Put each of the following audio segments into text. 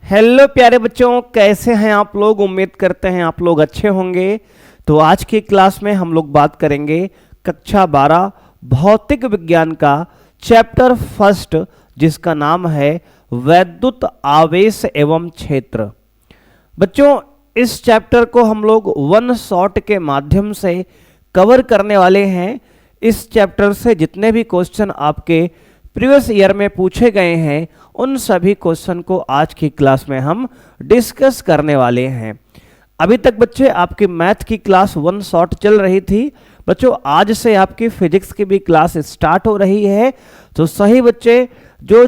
Hello प्यारे बच्चों, कैसे हैं आप लोग। उम्मीद करते हैं आप लोग अच्छे होंगे। तो आज की क्लास में हम लोग बात करेंगे कक्षा 12 भौतिक विज्ञान का चैप्टर फर्स्ट, जिसका नाम है वैद्युत आवेश एवं क्षेत्र। बच्चों, इस चैप्टर को हम लोग वन शॉट के माध्यम से कवर करने वाले हैं। इस चैप्टर से जितने भी क्वेश्चन आपके प्रीवियस ईयर में पूछे गए हैं, उन सभी क्वेश्चन को आज की क्लास में हम डिस्कस करने वाले हैं। अभी तक बच्चे आपकी मैथ की क्लास वन शॉट चल रही थी। बच्चों, आज से आपकी फिजिक्स की भी क्लास स्टार्ट हो रही है। तो सही बच्चे जो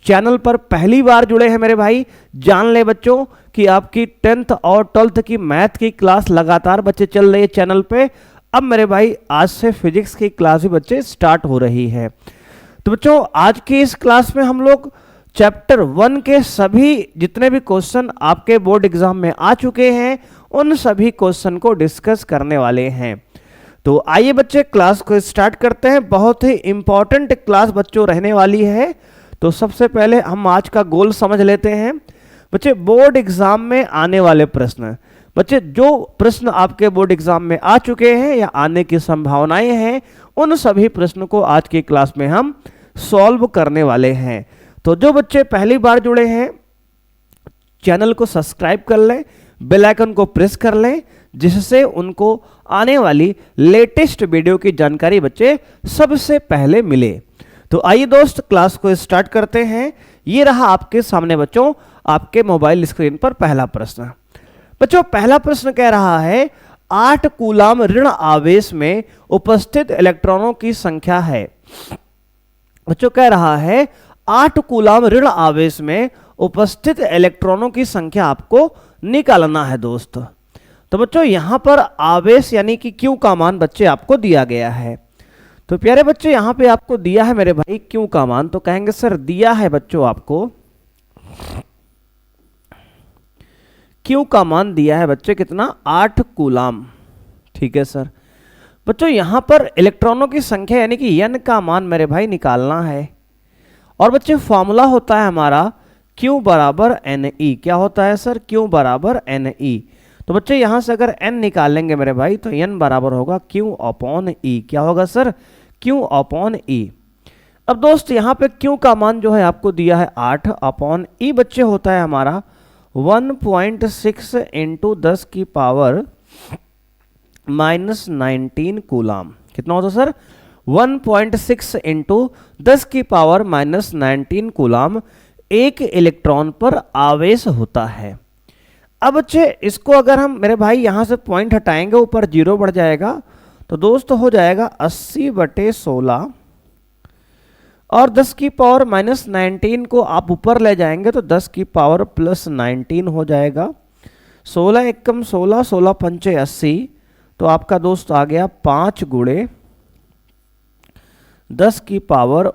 चैनल पर पहली बार जुड़े हैं मेरे भाई, जान ले बच्चों कि आपकी 10th और 12th की मैथ की क्लास लगातार बच्चे चल रही है चैनल पे। अब मेरे भाई आज से फिजिक्स की क्लास भी बच्चे स्टार्ट हो रही है। तो बच्चों, आज की इस क्लास में हम लोग चैप्टर 1 के सभी जितने भी क्वेश्चन आपके बोर्ड एग्जाम में आ चुके हैं, उन सभी क्वेश्चन को डिस्कस करने वाले हैं। तो आइए बच्चे क्लास को स्टार्ट करते हैं। बहुत ही इंपॉर्टेंट क्लास बच्चों रहने वाली है। तो सबसे पहले हम आज का गोल समझ लेते हैं। बच्चे, बोर्ड एग्जाम में आने वाले प्रश्न, बच्चे जो प्रश्न आपके बोर्ड एग्जाम में आ चुके हैं या आने की संभावनाएं हैं, उन सभी प्रश्नों को आज की क्लास में हम सॉल्व करने वाले हैं। तो जो बच्चे पहली बार जुड़े हैं, चैनल को सब्सक्राइब कर लें, बेल आइकन को प्रेस कर लें, जिससे उनको आने वाली लेटेस्ट वीडियो की जानकारी बच्चे सबसे पहले मिले। तो आइए दोस्त, क्लास को स्टार्ट करते हैं। ये रहा आपके सामने बच्चों, आपके मोबाइल स्क्रीन पर पहला प्रश्न। बच्चों, पहला प्रश्न कह रहा है 8 कूलाम ऋण आवेश में उपस्थित इलेक्ट्रॉनों की संख्या है। बच्चों, कह रहा है 8 कूलाम ऋण आवेश में उपस्थित इलेक्ट्रॉनों की संख्या आपको निकालना है दोस्त। तो बच्चों, यहां पर आवेश यानी कि क्यू का मान बच्चे आपको दिया गया है। तो प्यारे बच्चे, यहां पे आपको दिया है मेरे भाई क्यू का मान। तो कहेंगे सर दिया है बच्चों आपको क्यू का मान दिया है बच्चे कितना, 8 कूलाम। ठीक है सर। बच्चों, यहां पर इलेक्ट्रॉनों की संख्या यानी कि n का मान मेरे भाई निकालना है। और बच्चे फॉर्मूला होता है हमारा Q बराबर NE। क्या होता है सर? Q बराबर NE। तो बच्चे यहां से अगर n निकालेंगे मेरे भाई, तो n बराबर होगा Q अपॉन E। क्या होगा सर? Q upon E। अब दोस्त यहाँ पे Q का मान जो है आपको दिया है 8 अपॉन E बच्चे होता है हमारा 1.6 इंटू 10 की पावर -19 कूलाम। कितना होता सर? 1.6 इंटू 10 की पावर -19 कूलाम एक इलेक्ट्रॉन पर आवेश होता है। अब बच्चे इसको अगर हम मेरे भाई यहां से पॉइंट हटाएंगे, ऊपर 0 बढ़ जाएगा, तो दोस्त हो जाएगा 80/16 और 10 की पावर -19 को आप ऊपर ले जाएंगे तो 10 की पावर +19 हो जाएगा। 16 एकम 16, 16 पंचे 80, तो आपका दोस्त आ गया 5 गुणे 10 की पावर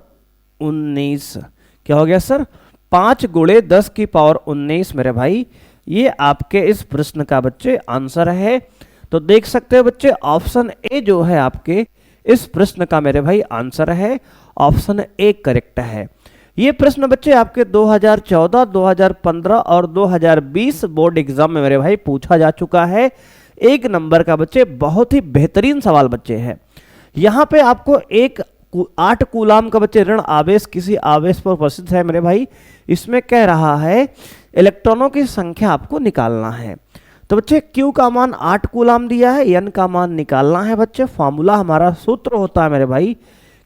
19। क्या हो गया सर? 5 गुणे 10 की पावर 19 मेरे भाई, ये आपके इस प्रश्न का बच्चे आंसर है। तो देख सकते हो बच्चे, ऑप्शन ए जो है आपके इस प्रश्न का मेरे भाई आंसर है। ऑप्शन ए करेक्ट है। ये प्रश्न बच्चे आपके 2014, 2015 और 2020 बोर्ड एग्जाम में मेरे भाई पूछा जा चुका है। 1 नंबर का बच्चे बहुत ही बेहतरीन सवाल बच्चे है। यहां पे आपको 8 कूलाम का बच्चे ऋण आवेश किसी आवेश पर उपस्थित है मेरे भाई। इसमें कह रहा है इलेक्ट्रॉनों की संख्या आपको निकालना है। तो बच्चे Q का मान 8 कूलाम दिया है, N का मान निकालना है बच्चे। फॉर्मूला हमारा सूत्र होता है मेरे भाई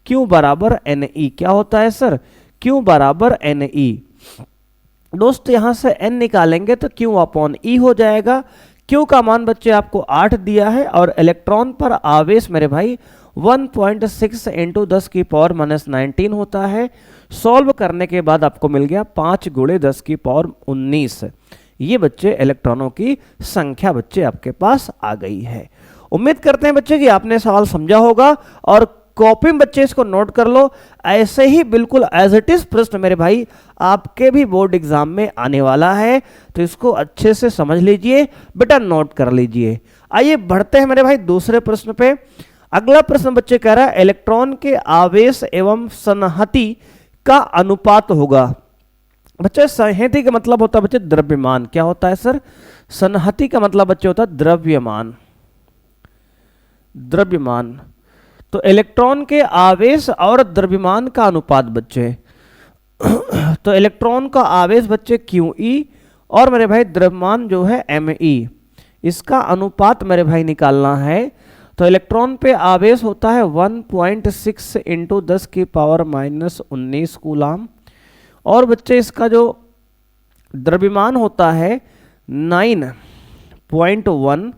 Q बराबर NE। क्या होता है सर? Q बराबर NE। दोस्त यहां से N निकालेंगे तो Q अपॉन E हो जाएगा। Q का मान बच्चे आपको 8 दिया है और इलेक्ट्रॉन पर आवेश मेरे भाई 1.6 इंटू 10 की पावर -19 होता है। सॉल्व करने के बाद आपको मिल गया 5 गुणे 10 की पावर 19। ये बच्चे इलेक्ट्रॉनों की संख्या बच्चे आपके पास आ गई है। उम्मीद करते हैं बच्चे कि आपने सवाल समझा होगा और कॉपी में बच्चे इसको नोट कर लो। ऐसे ही बिल्कुल एज इट इज प्रश्न मेरे भाई आपके भी बोर्ड एग्जाम में आने वाला है, तो इसको अच्छे से समझ लीजिए बेटा, नोट कर लीजिए। आइए बढ़ते हैं मेरे भाई दूसरे प्रश्न पे। अगला प्रश्न बच्चे कह रहा है इलेक्ट्रॉन के आवेश एवं संहति का अनुपात होगा। बच्चे संहति का मतलब होता है बच्चे द्रव्यमान। क्या होता है सर? संहति का मतलब बच्चे होता है द्रव्यमान। द्रव्यमान तो इलेक्ट्रॉन के आवेश और द्रव्यमान का अनुपात बच्चे तो इलेक्ट्रॉन का आवेश बच्चे QE और मेरे भाई द्रव्यमान जो है ME, इसका अनुपात मेरे भाई निकालना है। तो इलेक्ट्रॉन पे आवेश होता है 1.6 इंटू 10 की पावर -19 कूलाम, और बच्चे इसका जो द्रव्यमान होता है 9.1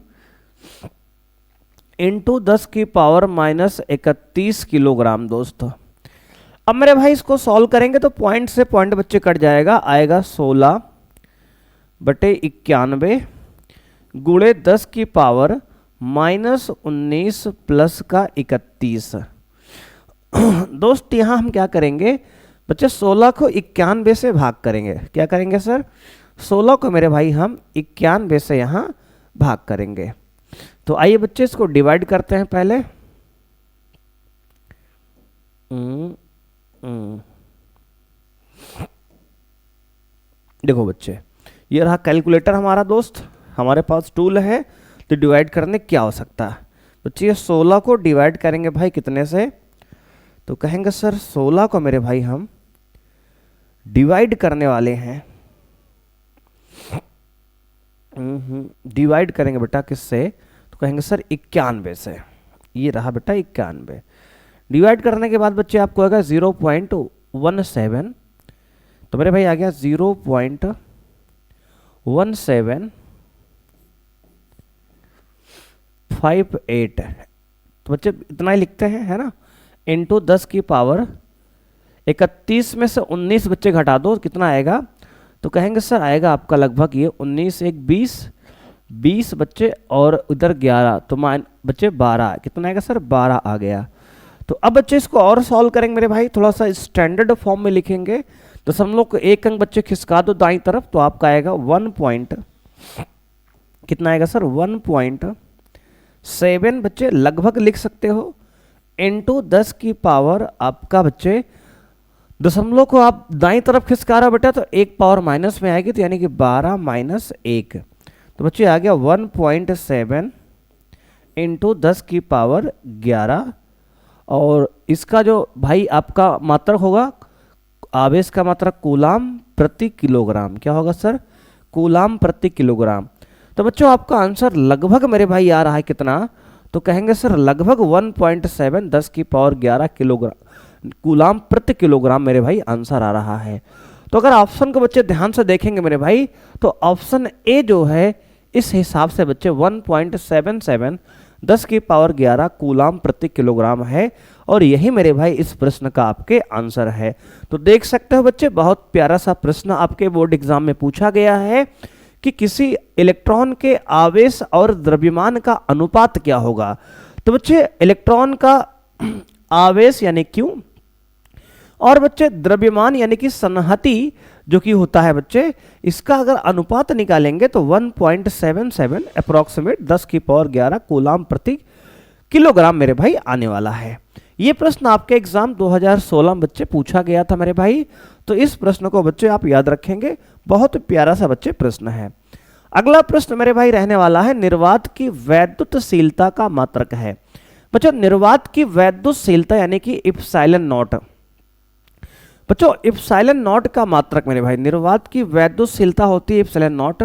इंटू 10 की पावर -31 किलोग्राम दोस्तों। अब मेरे भाई इसको सॉल्व करेंगे तो पॉइंट से पॉइंट बच्चे कट जाएगा, आएगा 16/91 गुणे 10 की पावर -19 प्लस का 31। दोस्त यहाँ हम क्या करेंगे बच्चे, 16 को 91 से भाग करेंगे। क्या करेंगे सर? 16 को मेरे भाई हम 91 से यहाँ भाग करेंगे। तो आइए बच्चे इसको डिवाइड करते हैं पहले। देखो बच्चे, ये रहा कैलकुलेटर हमारा दोस्त, हमारे पास टूल है, तो डिवाइड करने क्या हो सकता है बच्चे? ये 16 को डिवाइड करेंगे भाई कितने से? तो कहेंगे सर 16 को मेरे भाई हम डिवाइड करने वाले हैं, डिवाइड करेंगे बेटा किससे? तो कहेंगे सर 91 से। ये रहा बेटा 91। डिवाइड करने के बाद बच्चे आपको आएगा 0.17, तो मेरे भाई आ गया 0.1758। तो बच्चे इतना ही लिखते हैं, है ना, इंटू 10 की पावर 31 में से 19 बच्चे घटा दो, कितना आएगा? तो कहेंगे सर आएगा आपका लगभग ये 19 1 20 बच्चे और उधर 11, तो बच्चे 12, कितना आएगा सर? 12 आ गया। तो अब बच्चे इसको और सॉल्व करेंगे मेरे भाई, थोड़ा सा स्टैंडर्ड फॉर्म में लिखेंगे। दशमलव को एक अंक बच्चे खिसका दो दाईं तरफ, तो आपका आएगा 1 कितना आएगा सर? 1.7 बच्चे लगभग लिख सकते हो, इंटू 10 की पावर आपका बच्चे दशमलव को आप दाईं तरफ खिसका रहा बेटा, तो एक पावर माइनस में आएगी, तो यानी कि 12 - 1, तो बच्चे आ गया 1.7 इंटू 10 की पावर 11। और इसका जो भाई आपका मात्रक होगा, आवेश का मात्रक कूलाम प्रति किलोग्राम। क्या होगा सर? कूलाम प्रति किलोग्राम। तो बच्चों आपका आंसर लगभग मेरे भाई आ रहा है कितना? तो कहेंगे सर लगभग 1.7 10 की पावर 11 किलोग्राम कूलाम प्रति किलोग्राम मेरे भाई आंसर आ रहा है। तो अगर ऑप्शन को बच्चे ध्यान से देखेंगे मेरे भाई, तो ऑप्शन ए जो है इस हिसाब से बच्चे 1.77 10 की पावर 11 कूलाम प्रति किलोग्राम है, और यही मेरे भाई इस प्रश्न का आपके आंसर है। तो देख सकते हो बच्चे, बहुत प्यारा सा प्रश्न आपके बोर्ड एग्जाम में पूछा गया है कि किसी इलेक्ट्रॉन के आवेश और द्रव्यमान का अनुपात क्या होगा। तो बच्चे इलेक्ट्रॉन का आवेश यानी Q और बच्चे द्रव्यमान यानी कि संहति जो कि होता है बच्चे, इसका अगर अनुपात निकालेंगे तो 1.77 अप्रोक्सीमेट 10 की पावर 11 कूलाम प्रति किलोग्राम मेरे भाई आने वाला है। ये प्रश्न आपके एग्जाम 2016 में बच्चे पूछा गया था मेरे भाई, तो इस प्रश्न को बच्चे आप याद रखेंगे, बहुत प्यारा सा बच्चे प्रश्न है। अगला प्रश्न मेरे भाई रहने वाला है निर्वात की वैद्युतशीलता का मात्रक है। बच्चों निर्वात की वैद्युतशीलता यानी कि इप्सिलॉन नॉट, बच्चों इप्सिलॉन नॉट का मात्रक मेरे भाई, निर्वात की वैद्युतशीलता होती है इप्सिलॉन नॉट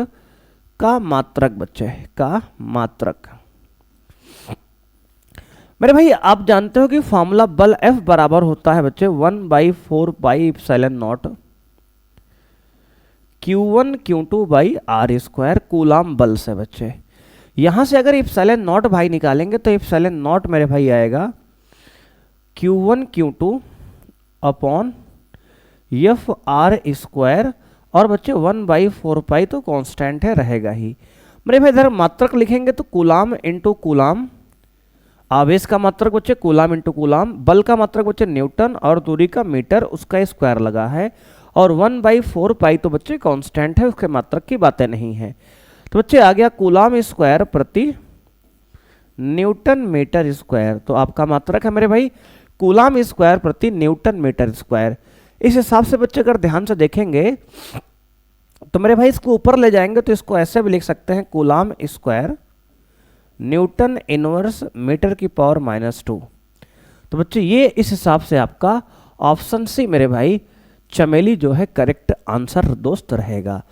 का मात्रक बच्चे, का मात्रक। मेरे भाई आप जानते हो कि फॉर्मूला बल F बराबर होता है बच्चे 1/4 pi epsilon naught Q1 Q2 by R square coulomb बल से बच्चे। यहां से अगर इप्सिलॉन नॉट भाई निकालेंगे तो इप्सिलॉन नॉट मेरे भाई आएगा Q1 Q2 upon F R square, और बच्चे 1/4 पाई तो कांस्टेंट है, रहेगा ही। मेरे भाई इधर मात्रक लिखेंगे तो कूलाम इंटू कूलाम, आवेश का मात्रक बच्चे कूलाम इंटू कूलाम, बल का मात्रक बच्चे न्यूटन, और दूरी का मीटर, उसका स्क्वायर लगा है, और 1/4 पाई तो बच्चे कांस्टेंट है, उसके मात्रक की बातें नहीं है। तो बच्चे आ गया कूलाम स्क्वायर प्रति न्यूटन मीटर स्क्वायर। तो आपका मात्रक है मेरे भाई कूलाम स्क्वायर प्रति न्यूटन मीटर स्क्वायर। इस हिसाब से बच्चे अगर ध्यान से देखेंगे तो मेरे भाई इसको ऊपर ले जाएंगे तो इसको ऐसे भी लिख सकते हैं, coulomb square newton inverse metre की पावर -2। तो बच्चे ये इस हिसाब से आपका ऑप्शन सी मेरे भाई चमेली जो है करेक्ट आंसर दोस्त रहेगा।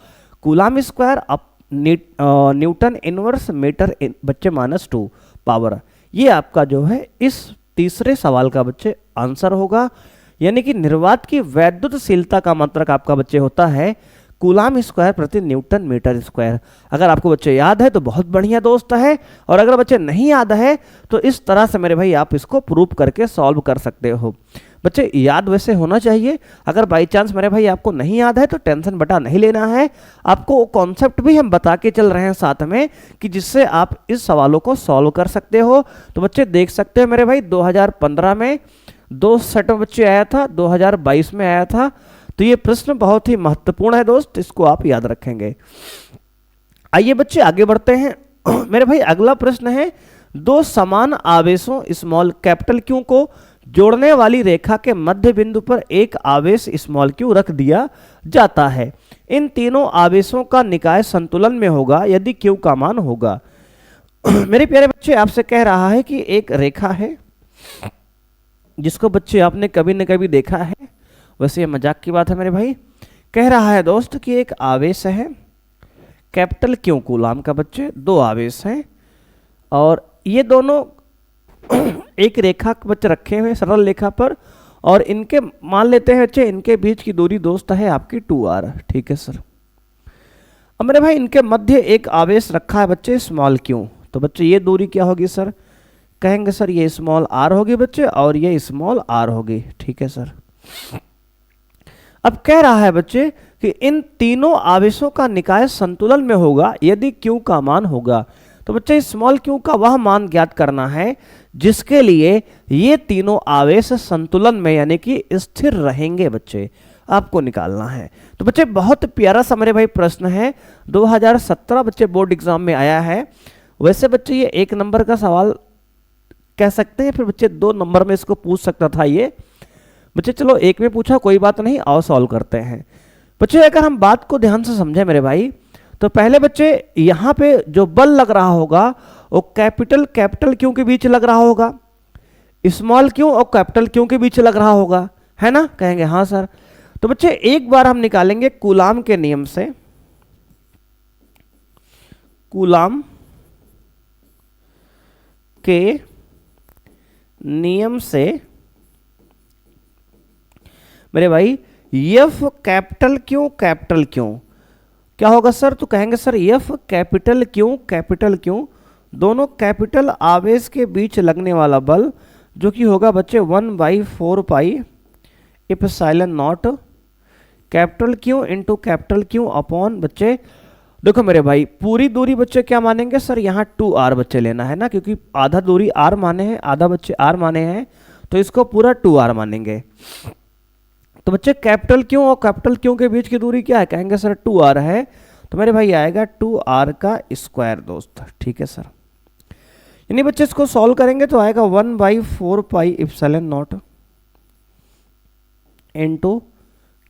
Coulomb square up newton inverse metre बच्चे -2 पावर, ये आपका जो है इस तीसरे सवाल का बच्चे आंसर होगा। यानी कि निर्वात की वैद्युतशीलता का मात्रक आपका बच्चे होता है कूलाम स्क्वायर प्रति न्यूटन मीटर स्क्वायर। अगर आपको बच्चे याद है तो बहुत बढ़िया दोस्त है, और अगर बच्चे नहीं याद है तो इस तरह से मेरे भाई आप इसको प्रूव करके सॉल्व कर सकते हो। बच्चे याद वैसे होना चाहिए, अगर बाई चांस मेरे भाई आपको नहीं याद है तो टेंशन बटा नहीं लेना है, आपको कॉन्सेप्ट भी हम बता के चल रहे हैं साथ में कि जिससे आप इस सवालों को सॉल्व कर सकते हो। तो बच्चे देख सकते हो मेरे भाई 2015 में 2 सेट में बच्चे आया था, 2022 में आया था। तो ये प्रश्न बहुत ही महत्वपूर्ण है दोस्त, इसको आप याद रखेंगे। आइए बच्चे आगे बढ़ते हैं। मेरे भाई अगला प्रश्न है, दो समान आवेशों स्मॉल कैपिटल क्यू को जोड़ने वाली रेखा के मध्य बिंदु पर एक आवेश स्मॉल क्यू रख दिया जाता है। इन तीनों आवेशों का निकाय संतुलन में होगा यदि क्यू का मान होगा। मेरे प्यारे बच्चे आपसे कह रहा है कि एक रेखा है जिसको बच्चे आपने कभी न कभी देखा है, वैसे ये मजाक की बात है मेरे भाई। कह रहा है दोस्त कि एक आवेश है कैपिटल क्यू कूलाम का बच्चे, दो आवेश हैं और ये दोनों एक रेखा बच्चे रखे हुए सरल रेखा पर, और इनके मान लेते हैं बच्चे इनके बीच की दूरी दोस्त है आपकी 2r। ठीक है सर। अब मेरे भाई इनके मध्य एक आवेश रखा है बच्चे स्मॉल क्यू, तो बच्चे ये दूरी क्या होगी सर? कहेंगे सर ये स्मॉल r होगी बच्चे और ये स्मॉल r होगी। ठीक है सर। अब कह रहा है बच्चे कि इन तीनों आवेशों का निकाय संतुलन में होगा यदि क्यू का मान होगा। तो बच्चे स्मॉल क्यू का वह मान ज्ञात करना है जिसके लिए ये तीनों आवेश संतुलन में यानी कि स्थिर रहेंगे बच्चे, आपको निकालना है। तो बच्चे बहुत प्यारा सा मेरे भाई प्रश्न है, 2017 बच्चे बोर्ड एग्जाम में आया है। वैसे बच्चे ये 1 नंबर का सवाल कह सकते हैं, फिर बच्चे 2 नंबर में इसको पूछ सकता था ये बच्चे। चलो 1 में पूछा कोई बात नहीं, आओ सॉल्व करते हैं बच्चे। अगर हम बात को ध्यान से समझे मेरे भाई, तो पहले बच्चे यहाँ पे जो बल लग रहा होगा वो कैपिटल क्यू के बीच लग रहा होगा, स्मॉल क्यू और कैपिटल क्यू के बीच लग रहा होगा, है ना? कहेंगे हाँ सर। तो बच्चे एक बार हम निकालेंगे कूलाम के नियम से, कूलाम के नियम से मेरे भाई एफ कैपिटल क्यू क्या होगा सर? तो कहेंगे सर एफ कैपिटल क्यू दोनों कैपिटल आवेश के बीच लगने वाला बल जो कि होगा बच्चे 1/4 pi epsilon not capital Q into capital Q upon बच्चे। देखो मेरे भाई पूरी दूरी बच्चे क्या मानेंगे सर? यहाँ 2r बच्चे लेना है ना, क्योंकि आधा दूरी r माने हैं, आधा बच्चे r माने हैं, तो इसको पूरा 2r मानेंगे। तो बच्चे कैपिटल क्यू और कैपिटल क्यू के बीच की दूरी क्या है? कहेंगे सर 2r है, तो मेरे भाई आएगा 2r का स्क्वायर दोस्त। ठीक है सर। यानी बच्चे इसको सॉल्व करेंगे तो आएगा 1/4 pi epsilon not into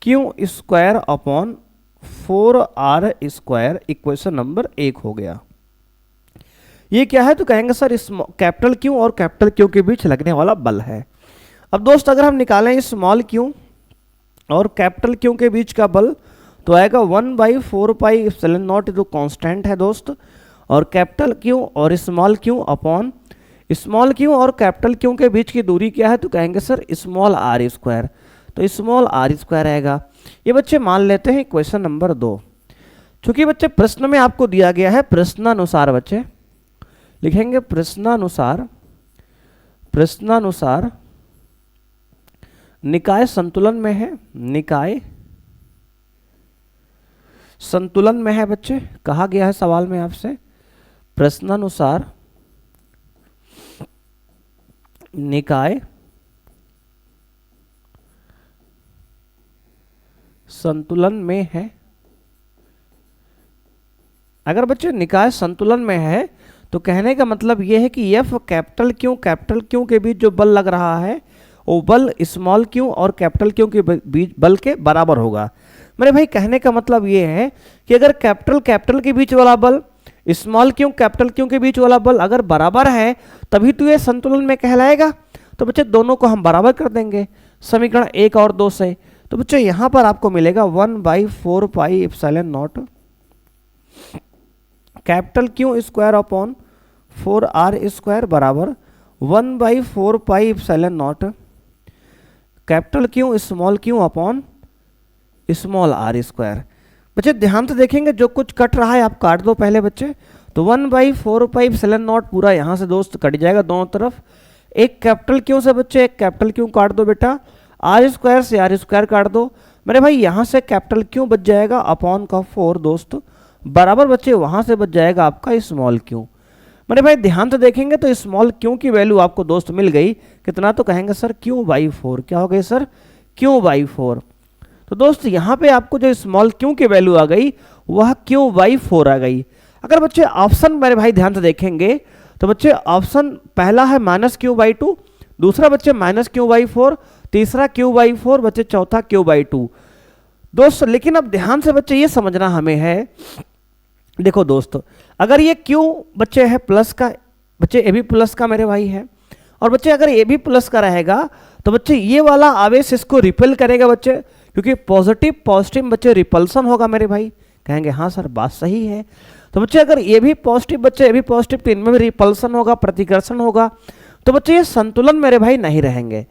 Q square upon 4r square, equation number 1 हो गया। ये क्या है? तो कहेंगे सर इस कैपिटल क्यू और कैपिटल क्यू के बीच लगने वाला बल है। अब दोस्त अगर हम निकालें स्मॉल क्यू और कैपिटल क्यू के बीच का बल तो आएगा 1/4 पाई एप्सिलॉन नॉट, जो कांस्टेंट है दोस्त, और कैपिटल क्यू और small Q upon small Q और कैपिटल क्यू के बीच की दूरी क्या है? तो कहेंगे सर स्मॉल r स्क्वायर, तो स्मॉल r स्क्वायर आएगा। ये बच्चे मान लेते हैं क्वेश्चन नंबर 2। चूंकि बच्चे प्रश्न में आपको दिया गया है प्रश्नानुसार, बच्चे लिखेंगे प्रश्नानुसार निकाय संतुलन में है, निकाय संतुलन में है बच्चे, कहा गया है सवाल में आपसे प्रश्नानुसार निकाय संतुलन में है। अगर बच्चे निकाय संतुलन में है तो कहने का मतलब यह है कि एफ कैपिटल क्यू के बीच जो बल लग रहा है वो बल स्मॉल क्यू और कैपिटल क्यू के बीच बल के बराबर होगा। मेरे भाई कहने का मतलब ये है कि अगर कैपिटल के बीच वाला बल स्मॉल क्यू कैपिटल क्यू के बीच वाला बल अगर बराबर है तभी तो ये संतुलन में कहलाएगा। तो बच्चे दोनों को हम बराबर कर देंगे समीकरण 1 और 2 से। तो बच्चे यहां पर आपको मिलेगा 1/4 pi epsilon not capital Q square upon 4r square बराबर 1/4 pi epsilon not capital Q upon small r square. बच्चे ध्यान से देखेंगे जो कुछ कट रहा है आप काट दो पहले बच्चे। तो 1/4 पाई एप्सिलॉन नॉट पूरा यहां से दोस्त कट जाएगा दोनों तरफ। एक कैपिटल क्यू से बच्चे एक कैपिटल क्यू काट दो बेटा, r स्क्वायर से r स्क्वायर काट दो। मेरे भाई यहां से कैपिटल क्यू बच जाएगा अपॉन का 4 दोस्त बराबर बच्चे वहां से बच जाएगा आपका स्मॉल क्यू। मेरे भाई ध्यान से देखेंगे तो स्मॉल क्यू की वैल्यू आपको दोस्त मिल गई कितना, तो कहेंगे सर Q/4। क्या हो गई सर? Q/4। तो दोस्त यहाँ पे आपको जो स्मॉल क्यू की वैल्यू आ गई वह Q/4 आ गई। अगर बच्चे ऑप्शन मेरे भाई ध्यान से देखेंगे तो बच्चे ऑप्शन पहला है -Q/2, दूसरा बच्चे -Q/4, तीसरा Q/4 बच्चे चौथा Q/2 दोस्त। लेकिन अब ध्यान से बच्चे ये समझना हमें है, देखो दोस्त अगर ये Q बच्चे है प्लस का, बच्चे ए भी प्लस का मेरे भाई है, और बच्चे अगर ए भी प्लस का रहेगा तो बच्चे ये वाला आवेश इसको रिपेल करेगा बच्चे, क्योंकि पॉजिटिव बच्चे रिपल्सन होगा मेरे भाई। कहेंगे हाँ सर बात सही है। तो बच्चे अगर ये भी पॉजिटिव बच्चे ए भी पॉजिटिव तो इनमें भी रिपल्सन होगा, प्रतिकर्षण होगा। तो बच्चे ये संतुलन मेरे भाई नहीं रहेंगे।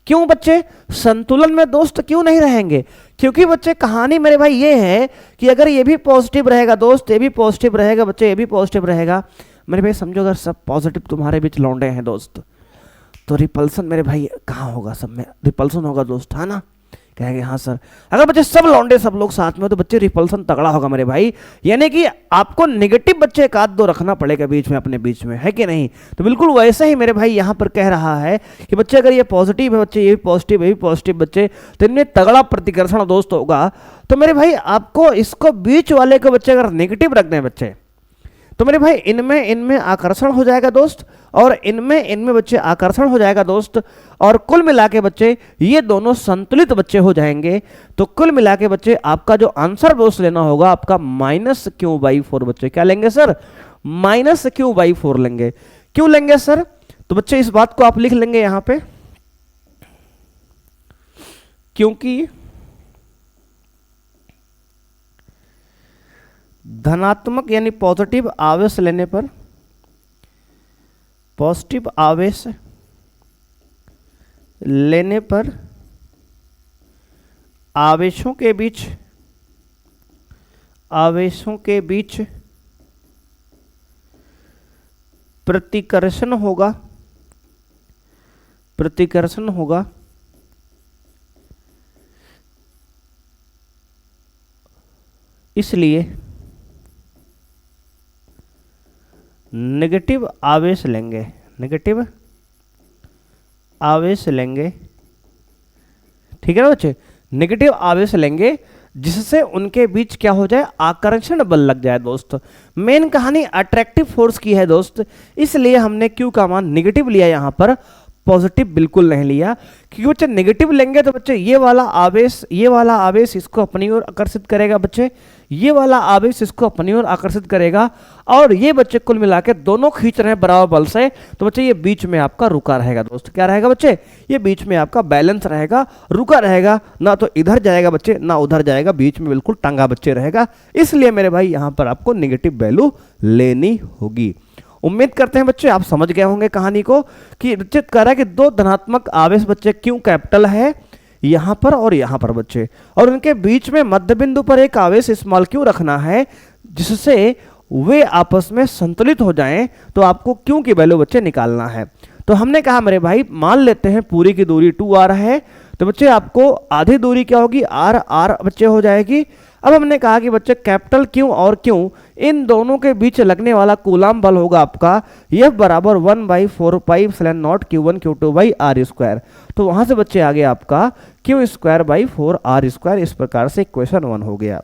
क्यों बच्चे संतुलन में दोस्त क्यों नहीं रहेंगे? क्योंकि बच्चे कहानी मेरे भाई ये है कि अगर ये भी पॉजिटिव रहेगा दोस्त, ये भी पॉजिटिव रहेगा बच्चे, ये भी पॉजिटिव रहेगा मेरे भाई, समझो अगर सब पॉजिटिव तुम्हारे बीच लौंडे हैं दोस्त तो रिपल्सन मेरे भाई कहाँ होगा? सब में रिपल्सन होगा दोस्त, है ना? कहेंगे हाँ सर। अगर बच्चे सब लौंडे सब लोग साथ में हो तो बच्चे रिपल्सन तगड़ा होगा मेरे भाई, यानी कि आपको नेगेटिव बच्चे एक आध दो रखना पड़ेगा बीच में अपने बीच में, है कि नहीं? तो बिल्कुल वैसे ही मेरे भाई यहाँ पर कह रहा है कि बच्चे अगर ये पॉजिटिव है बच्चे, ये भी पॉजिटिव, ये भी पॉजिटिव बच्चे, तो इनमें तगड़ा प्रतिकर्षण दोस्त होगा। तो मेरे भाई आपको इसको बीच वाले को बच्चे अगर नेगेटिव रख दें बच्चे तो मेरे भाई इनमें आकर्षण हो जाएगा दोस्त, और इनमें बच्चे आकर्षण हो जाएगा दोस्त, और कुल मिला के बच्चे ये दोनों संतुलित बच्चे हो जाएंगे। तो कुल मिला के बच्चे आपका जो आंसर दोस्त लेना होगा आपका -Q/4 बच्चे। क्या लेंगे सर? -Q/4 लेंगे। क्यों लेंगे सर? तो बच्चे इस बात को आप लिख लेंगे यहां पे, क्योंकि धनात्मक यानी पॉजिटिव आवेश लेने पर, पॉजिटिव आवेश लेने पर आवेशों के बीच प्रतिकर्षण होगा, इसलिए नेगेटिव आवेश लेंगे। ठीक है ना बच्चे? नेगेटिव आवेश लेंगे जिससे उनके बीच क्या हो जाए? आकर्षण बल लग जाए दोस्त। मेन कहानी अट्रैक्टिव फोर्स की है दोस्त, इसलिए हमने Q का मान नेगेटिव लिया, यहां पर पॉजिटिव बिल्कुल नहीं लिया। क्योंकि बच्चे नेगेटिव लेंगे तो बच्चे ये वाला आवेश इसको अपनी ओर आकर्षित करेगा बच्चे, ये वाला आवेश इसको अपनी ओर आकर्षित करेगा, और ये बच्चे कुल मिला के दोनों खींच रहे हैं बराबर बल से। तो बच्चे ये बीच में आपका रुका रहेगा दोस्त। क्या रहेगा बच्चे? ये बीच में आपका बैलेंस रहेगा, रुका रहेगा, ना तो इधर जाएगा बच्चे ना उधर जाएगा, बीच में बिल्कुल टंगा बच्चे रहेगा। इसलिए मेरे भाई यहां पर आपको नेगेटिव वैल्यू लेनी होगी। उम्मीद करते हैं बच्चे आप समझ गए होंगे कहानी को, कि बच्चे कह रहा है कि दो धनात्मक आवेश बच्चे Q कैपिटल है यहां पर और यहां पर बच्चे, और उनके बीच में मध्य बिंदु पर एक आवेश स्मॉल Q रखना है जिससे वे आपस में संतुलित हो जाएं। तो आपको Q की वैल्यू बच्चे निकालना है। तो हमने कहा मेरे भाई मान लेते हैं पूरी की दूरी 2r है, तो बच्चे आपको आधी दूरी क्या होगी? r बच्चे हो जाएगी। अब हमने कहा कि बच्चे कैपिटल Q और Q इन दोनों के बीच लगने वाला कूलाम बल होगा आपका F बराबर 1/4 pi epsilon naught Q1 Q2 by r square. तो वहां से बच्चे आ गया आपका Q²/4 r स्क्वायर। इस प्रकार से इक्वेशन 1 हो गया।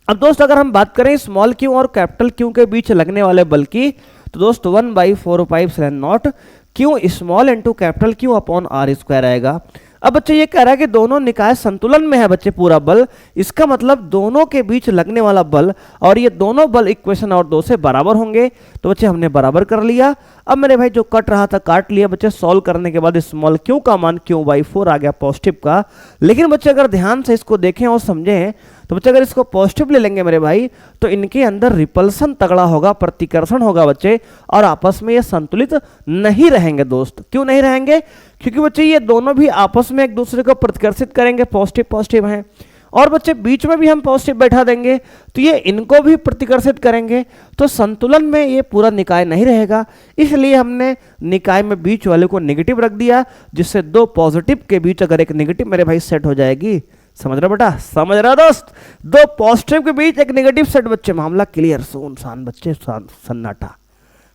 अब दोस्त अगर हम बात करें स्मॉल Q और कैपिटल Q के बीच लगने वाले बल की, तो दोस्त 1/4 pi epsilon naught Q small into capital Q upon R square आएगा। अब बच्चे ये कह रहा है कि दोनों निकाय संतुलन में है बच्चे पूरा बल, इसका मतलब दोनों के बीच लगने वाला बल और ये दोनों बल इक्वेशन और 2 से बराबर होंगे। तो बच्चे हमने बराबर कर लिया। अब मेरे भाई जो कट रहा था काट लिया बच्चे। सॉल्व करने के बाद स्मॉल क्यू का मान Q/4 आ गया पॉजिटिव का। लेकिन बच्चे अगर ध्यान से इसको देखें और समझें तो बच्चे अगर इसको पॉजिटिव ले लेंगे मेरे भाई तो इनके अंदर रिपल्सन तगड़ा होगा, प्रतिकर्षण होगा बच्चे, और आपस में ये संतुलित नहीं रहेंगे दोस्त। क्यों नहीं रहेंगे? क्योंकि बच्चे ये दोनों भी आपस में एक दूसरे को प्रतिकर्षित करेंगे, पॉजिटिव पॉजिटिव हैं, और बच्चे बीच में भी हम पॉजिटिव बैठा देंगे तो ये इनको भी प्रतिकर्षित करेंगे, तो संतुलन में ये पूरा निकाय नहीं रहेगा। इसलिए हमने निकाय में बीच वाले को नेगेटिव रख दिया, जिससे दो पॉजिटिव के बीच अगर एक नेगेटिव मेरे भाई सेट हो जाएगी। समझ रहा बेटा? समझ रहा दोस्त? दो पॉजिटिव के बीच एक नेगेटिव सेट बच्चे, मामला क्लियर, सुनसान बच्चे, सन्नाटा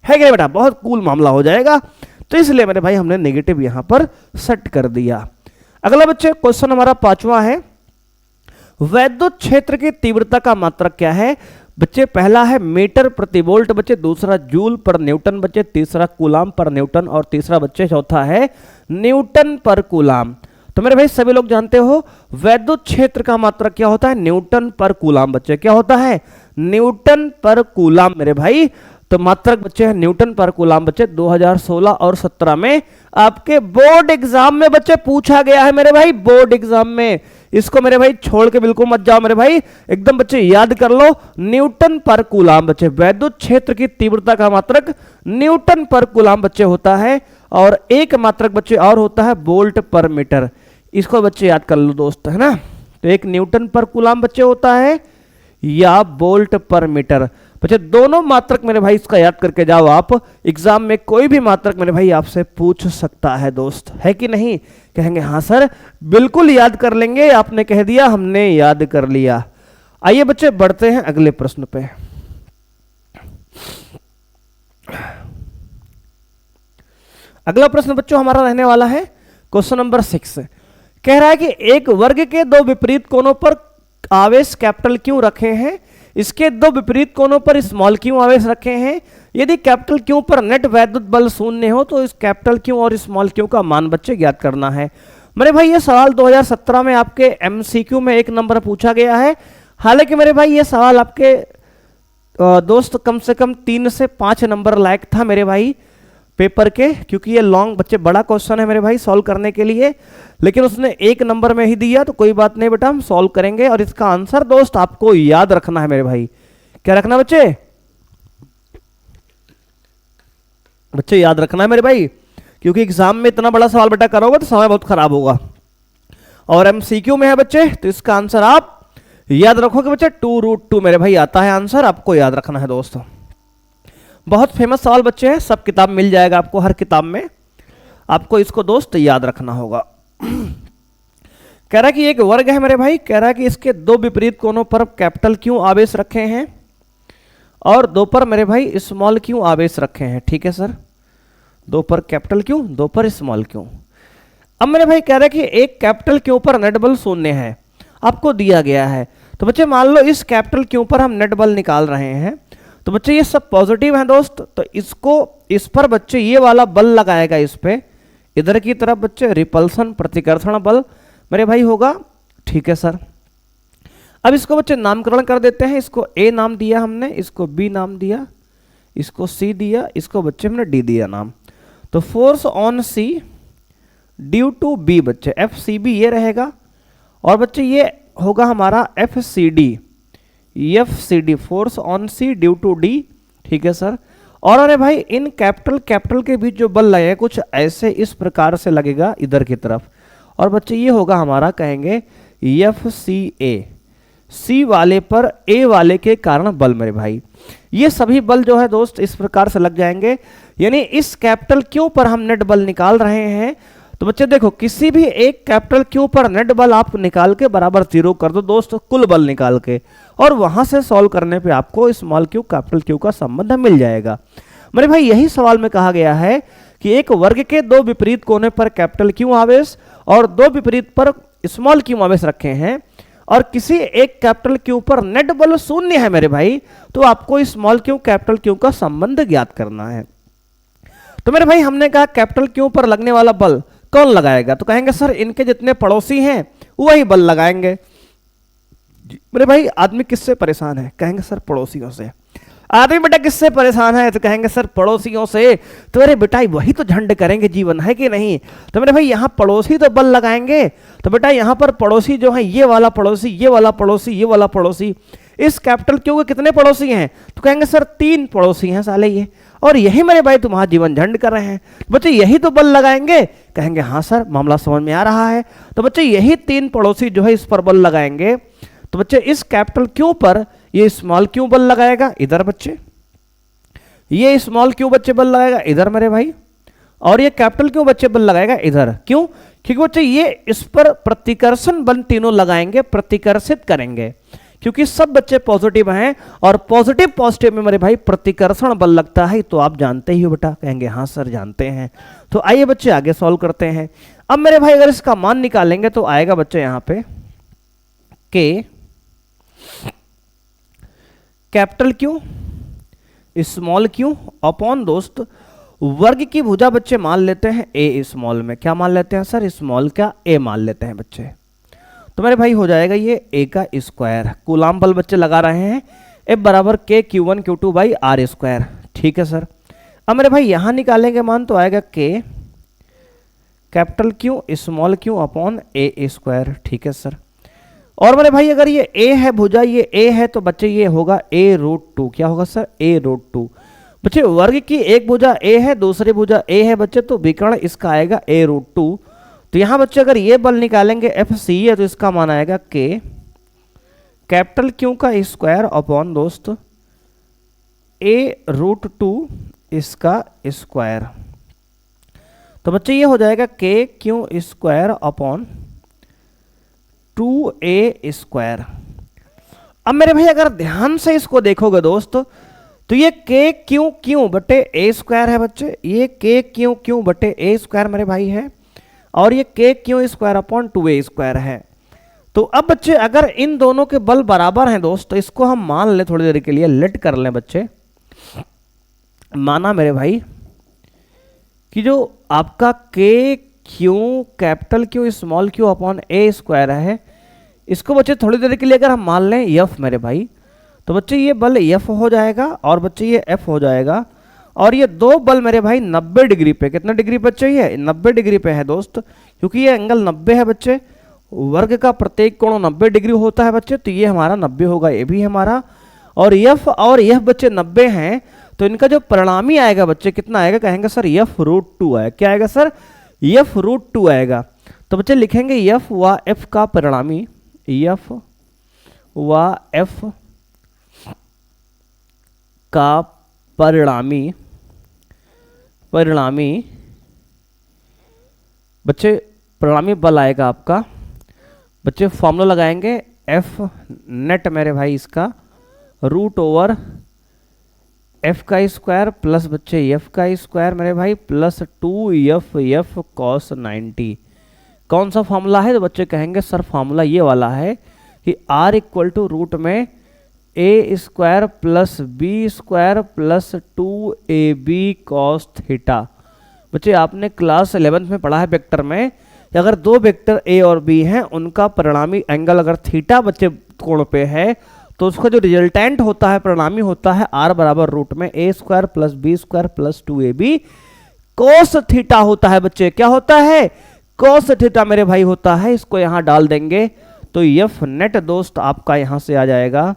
है क्या बेटा? बहुत कूल मामला हो जाएगा। तो इसलिए मेरे भाई हमने नेगेटिव यहां पर सेट कर दिया। अगला बच्चे क्वेश्चन हमारा 5वां है, वैद्युत क्षेत्र की तीव्रता का मात्रक क्या है? बच्चे पहला है मीटर प्रति वोल्ट बच्चे, दूसरा जूल पर न्यूटन बच्चे, तीसरा कूलाम पर न्यूटन, और तीसरा बच्चे चौथा है न्यूटन पर कूलाम। तो मेरे भाई सभी लोग जानते हो वैद्युत क्षेत्र का मात्रक क्या होता है? न्यूटन पर कूलाम बच्चे। क्या होता है? न्यूटन पर कूलाम मेरे भाई। तो मात्रक बच्चे है न्यूटन पर कूलाम बच्चे। 2016 और 17 में आपके बोर्ड एग्जाम में बच्चे पूछा गया है मेरे भाई, बोर्ड एग्जाम में। इसको मेरे भाई छोड़ के बिल्कुल मत जाओ मेरे भाई, एकदम बच्चे याद कर लो। न्यूटन पर कूलाम बच्चे, वैद्युत क्षेत्र की तीव्रता का मात्रक न्यूटन पर कूलाम बच्चे होता है, और एक मात्रक बच्चे और होता है वोल्ट पर मीटर। इसको बच्चे याद कर लो दोस्त, है ना? तो एक न्यूटन पर कूलाम बच्चे होता है या वोल्ट पर मीटर बच्चे, दोनों मात्रक मेरे भाई इसका याद करके जाओ आप। एग्जाम में कोई भी मात्रक मेरे भाई आपसे पूछ सकता है दोस्त, है कि नहीं? कहेंगे हाँ सर बिल्कुल याद कर लेंगे, आपने कह दिया हमने याद कर लिया। आइए बच्चे बढ़ते हैं अगले प्रश्न पे। अगला प्रश्न बच्चों हमारा रहने वाला है क्वेश्चन नंबर 6। कह रहा है कि एक वर्ग के दो विपरीत कोणों पर आवेश कैपिटल क्यू रखे हैं, इसके दो विपरीत कोणों पर स्मॉल क्यू आवेश रखे हैं। यदि कैपिटल क्यू पर नेट वैद्युत बल शून्य हो तो इस कैपिटल क्यू और स्मॉल क्यू का मान बच्चे ज्ञात करना है। मेरे भाई ये सवाल 2017 में आपके एमसीक्यू में 1 नंबर पूछा गया है। हालांकि मेरे भाई ये सवाल आपके दोस्त कम से कम 3 से 5 नंबर लायक था मेरे भाई पेपर के, क्योंकि ये लॉन्ग बच्चे बड़ा क्वेश्चन है मेरे भाई सॉल्व करने के लिए, लेकिन उसने 1 नंबर में ही दिया। तो कोई बात नहीं बेटा, हम सॉल्व करेंगे। और इसका आंसर दोस्त आपको याद रखना है मेरे भाई। क्या रखना बच्चे? बच्चे याद रखना है मेरे भाई, क्योंकि एग्जाम में इतना बड़ा सवाल बेटा करोगे तो समय बहुत खराब होगा। और एमसीक्यू में है बच्चे, तो इसका आंसर आप याद रखोगे बच्चे, 2√2 मेरे भाई आता है आंसर, आपको याद रखना है दोस्तों। बहुत फेमस सवाल बच्चे हैं, सब किताब मिल जाएगा आपको, हर किताब में आपको इसको दोस्त याद रखना होगा। कह रहा है कि एक वर्ग है मेरे भाई, कह रहा है कि इसके दो विपरीत कोणों पर कैपिटल क्यू आवेश रखे हैं और दो पर मेरे भाई स्मॉल क्यू आवेश रखे हैं। ठीक है सर, दो पर कैपिटल क्यू, दो पर स्मॉल क्यू। अब मेरे भाई कह रहा है कि एक कैपिटल क्यू पर नेट बल शून्य है, आपको दिया गया है। तो बच्चे मान लो इस कैपिटल क्यू पर हम नेट बल निकाल रहे हैं, तो बच्चे ये सब पॉजिटिव हैं दोस्त, तो इसको इस पर बच्चे ये वाला बल लगाएगा इस पे, इधर की तरफ बच्चे रिपल्सन प्रतिकर्षण बल मेरे भाई होगा। ठीक है सर, अब इसको बच्चे नामकरण कर देते हैं। इसको ए नाम दिया हमने, इसको बी नाम दिया, इसको सी दिया, इसको बच्चे हमने डी दिया नाम। तो force on C due to B बच्चे, एफ सी बी ये रहेगा, और बच्चे ये होगा हमारा F C D, force on C due to D. ठीक है सर, और अरे भाई इन कैपिटल के बीच जो बल लगेगा कुछ ऐसे इस प्रकार से लगेगा इधर की तरफ, और बच्चे ये होगा हमारा कहेंगे एफ सी ए, सी वाले पर ए वाले के कारण बल मेरे भाई। ये सभी बल जो है दोस्त इस प्रकार से लग जाएंगे, यानी इस कैपिटल क्यू पर हम नेट बल निकाल रहे हैं। तो बच्चे देखो किसी भी एक कैपिटल क्यू पर नेट बल आप निकाल के बराबर 0 कर दो दोस्त, कुल बल निकाल के, और वहां से सॉल्व करने पे आपको स्मॉल क्यू कैपिटल क्यू का संबंध मिल जाएगा। मेरे भाई यही सवाल में कहा गया है कि एक वर्ग के दो विपरीत कोने पर कैपिटल क्यू आवेश और दो विपरीत पर स्मॉल क्यू आवेश रखे हैं, और किसी एक कैपिटल क्यू पर नेट बल शून्य है मेरे भाई, तो आपको स्मॉल क्यू कैपिटल क्यू का संबंध ज्ञात करना है। तो मेरे भाई हमने कहा कैपिटल क्यू पर लगने वाला बल कौन लगाएगा, तो कहेंगे सर इनके जितने पड़ोसी हैं वही बल लगाएंगे। मेरे भाई आदमी किससे परेशान है, कहेंगे सर पड़ोसियों से। आदमी बेटा किससे परेशान है, तो कहेंगे सर पड़ोसियों से। तो अरे बेटा वही तो झंड करेंगे जीवन, है कि नहीं। तो मेरे भाई यहाँ पड़ोसी तो बल लगाएंगे, तो बेटा यहाँ पर पड़ोसी जो है ये वाला पड़ोसी, ये वाला पड़ोसी, ये वाला पड़ोसी। इस कैपिटल क्यू के कितने पड़ोसी हैं, तो कहेंगे सर 3 पड़ोसी हैं साले ये, और यही मेरे भाई तुम्हारा जीवन झंड कर रहे हैं। बच्चे यही तो बल लगाएंगे, कहेंगे हाँ सर मामला समझ में आ रहा है। तो बच्चे यही 3 पड़ोसी जो है इस पर बल लगाएंगे। तो बच्चे इस कैपिटल क्यू पर ये स्मॉल क्यू बल लगाएगा इधर बच्चे, ये स्मॉल क्यू बच्चे बल लगाएगा इधर मेरे भाई, और ये कैपिटल क्यू बच्चे बल लगाएगा इधर। क्यों, क्योंकि बच्चे ये इस पर प्रतिकर्षण बल तीनों लगाएंगे, प्रतिकर्षित करेंगे, क्योंकि सब बच्चे पॉजिटिव हैं, और पॉजिटिव पॉजिटिव में मेरे भाई प्रतिकर्षण बल लगता है, तो आप जानते ही हो बेटा, कहेंगे हाँ सर जानते हैं। तो आइए बच्चे आगे सॉल्व करते हैं। अब मेरे भाई अगर इसका मान निकालेंगे तो आएगा बच्चे यहां पे के capital Q small Q upon दोस्त वर्ग की भुजा बच्चे मान लेते हैं ए स्मॉल में, क्या मान लेते हैं सर, स्मॉल का ए मान लेते हैं बच्चे। तो मेरे भाई हो जाएगा ये ए का स्क्वायर, कूलाम बल बच्चे लगा रहे हैं, F बराबर के Q1 Q2 by R square. ठीक है सर। अब मेरे भाई यहां निकालेंगे मान तो आएगा के capital Q small Q upon a square. ठीक है सर। और मेरे भाई अगर ये a है भुजा, ये a है, तो बच्चे ये होगा a√2, क्या होगा सर a√2। बच्चे वर्ग की एक भुजा a है, दूसरी भुजा a है बच्चे, तो विकर्ण इसका आएगा a√2। तो यहां बच्चे अगर ये बल निकालेंगे FC है, तो इसका मान आएगा k कैपिटल क्यू का स्क्वायर अपॉन दोस्त a√2 इसका स्क्वायर। तो बच्चे ये हो जाएगा k Q square upon 2a square. अब मेरे भाई अगर ध्यान से इसको देखोगे दोस्त, तो ये k क्यू क्यू बटे a स्क्वायर है बच्चे, ये k क्यू क्यू बटे a स्क्वायर मेरे भाई है, और ये k Q square upon 2a square है। तो अब बच्चे अगर इन दोनों के बल बराबर हैं दोस्त, तो इसको हम मान लें थोड़ी देर के लिए, लेट कर लें बच्चे। माना मेरे भाई कि जो आपका k Q capital Q small Q upon a square है, इसको बच्चे थोड़ी देर के लिए अगर हम मान लें f मेरे भाई, तो बच्चे ये बल f हो जाएगा, और बच्चे ये f हो जाएगा, और ये दो बल मेरे भाई 90 डिग्री पे, कितना डिग्री बच्चे ये 90 डिग्री पे है दोस्त, क्योंकि ये एंगल 90 है बच्चे, वर्ग का प्रत्येक कोण 90 डिग्री होता है बच्चे, तो ये हमारा 90 होगा, ये भी हमारा, और f और यह बच्चे 90 हैं, तो इनका जो परिणामी आएगा बच्चे कितना आएगा, कहेंगे सर f√2 है, क्या आएगा सर f√2 आएगा। तो बच्चे लिखेंगे f व f का परिणामी, f व f का परिणामी बच्चे परिणामी बल आएगा आपका, बच्चे फॉर्मूला लगाएंगे F नेट मेरे भाई इसका √ओवर f का स्क्वायर प्लस बच्चे f का स्क्वायर मेरे भाई प्लस 2f cos 90। कौन सा फॉर्मूला है, तो बच्चे कहेंगे सर फॉर्मूला ये वाला है कि r इक्वल टू रूट में a square plus b square plus 2ab cos theta. बच्चे आपने क्लास 11th में पढ़ा है वेक्टर में, अगर दो वेक्टर a और b हैं, उनका परिणामी एंगल अगर थीटा बच्चे कोण पे है, तो उसका जो रिजल्टेंट होता है परिणामी होता है r बराबर रूट में a square plus b square plus 2ab cos theta होता है बच्चे, क्या होता है cos थीटा मेरे भाई होता है। इसको यहां डाल देंगे तो f नेट दोस्त आपका यहां से आ जाएगा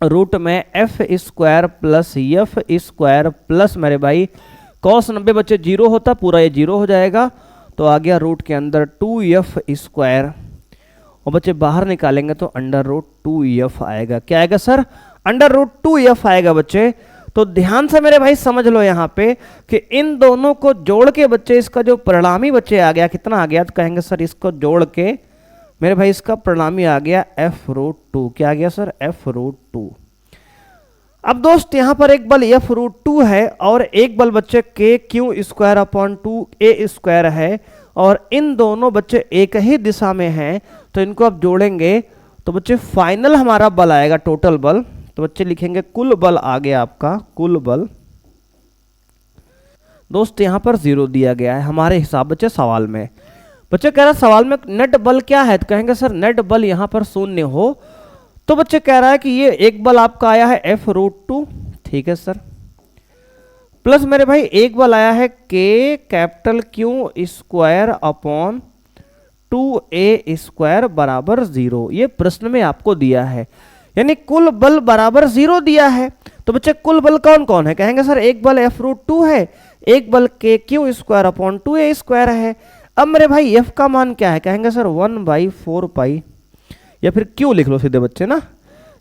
रूट में f square plus f square plus मेरे भाई cos 90 बच्चे 0 होता, पूरा ये 0 हो जाएगा, तो आ गया रूट के अंदर 2f स्क्वायर, और बच्चे बाहर निकालेंगे तो √2f आएगा, क्या आएगा सर √2f आएगा बच्चे। तो ध्यान से मेरे भाई समझ लो यहाँ पे कि इन दोनों को जोड़ के बच्चे इसका जो परिणामी बच्चे आ गया कितना आ गया, तो कहेंगे सर इसको जोड़ के मेरे भाई इसका परिणामी आ गया f√2, क्या आ गया सर f√2। अब दोस्त यहां पर एक बल f√2 है और एक बल बच्चे k Q square upon 2a square है, और इन दोनों बच्चे एक ही दिशा में हैं, तो इनको अब जोड़ेंगे तो बच्चे फाइनल हमारा बल आएगा टोटल बल, तो बच्चे लिखेंगे कुल बल आ गया आपका, कुल बल दोस्त यहाँ पर 0 दिया गया है हमारे हिसाब बच्चे सवाल में। बच्चे कह रहा है सवाल में नेट बल क्या है, तो कहेंगे सर नेट बल यहाँ पर 0 हो, तो बच्चे कह रहा है कि ये एक बल आपका आया है F√2, ठीक है सर, प्लस मेरे भाई एक बल आया है K capital Q square upon 2A square बराबर 0। ये प्रश्न में आपको दिया है, यानी कुल बल बराबर 0 दिया है। तो बच्चे कुल बल कौन कौन है, कहेंगे सर एक बल F√2 है, एक बल KQ square upon 2A square है। अब मेरे भाई F का मान क्या है, कहेंगे सर 1/4 पाई, या फिर Q लिख लो सीधे बच्चे ना,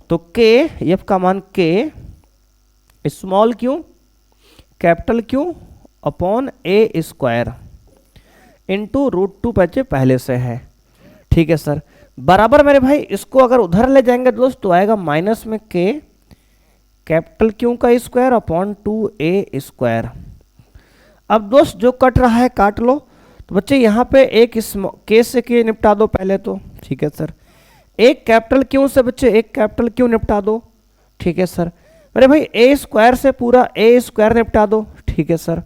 तो K F का मान K small q capital Q upon A square into √2 बच्चे पहले से है, ठीक है सर, बराबर मेरे भाई इसको अगर उधर ले जाएंगे दोस्त तो आएगा माइनस में K कैपिटल Q का स्क्वायर अपॉन 2A स्क्वायर। अब दोस्त जो कट रहा है काट लो, तो बच्चे यहाँ पे एक K से K निपटा दो पहले तो, ठीक है सर, एक कैपिटल Q से बच्चे एक कैपिटल Q निपटा दो, ठीक है सर, मेरे भाई A स्क्वायर से पूरा A स्क्वायर निपटा दो, ठीक है सर।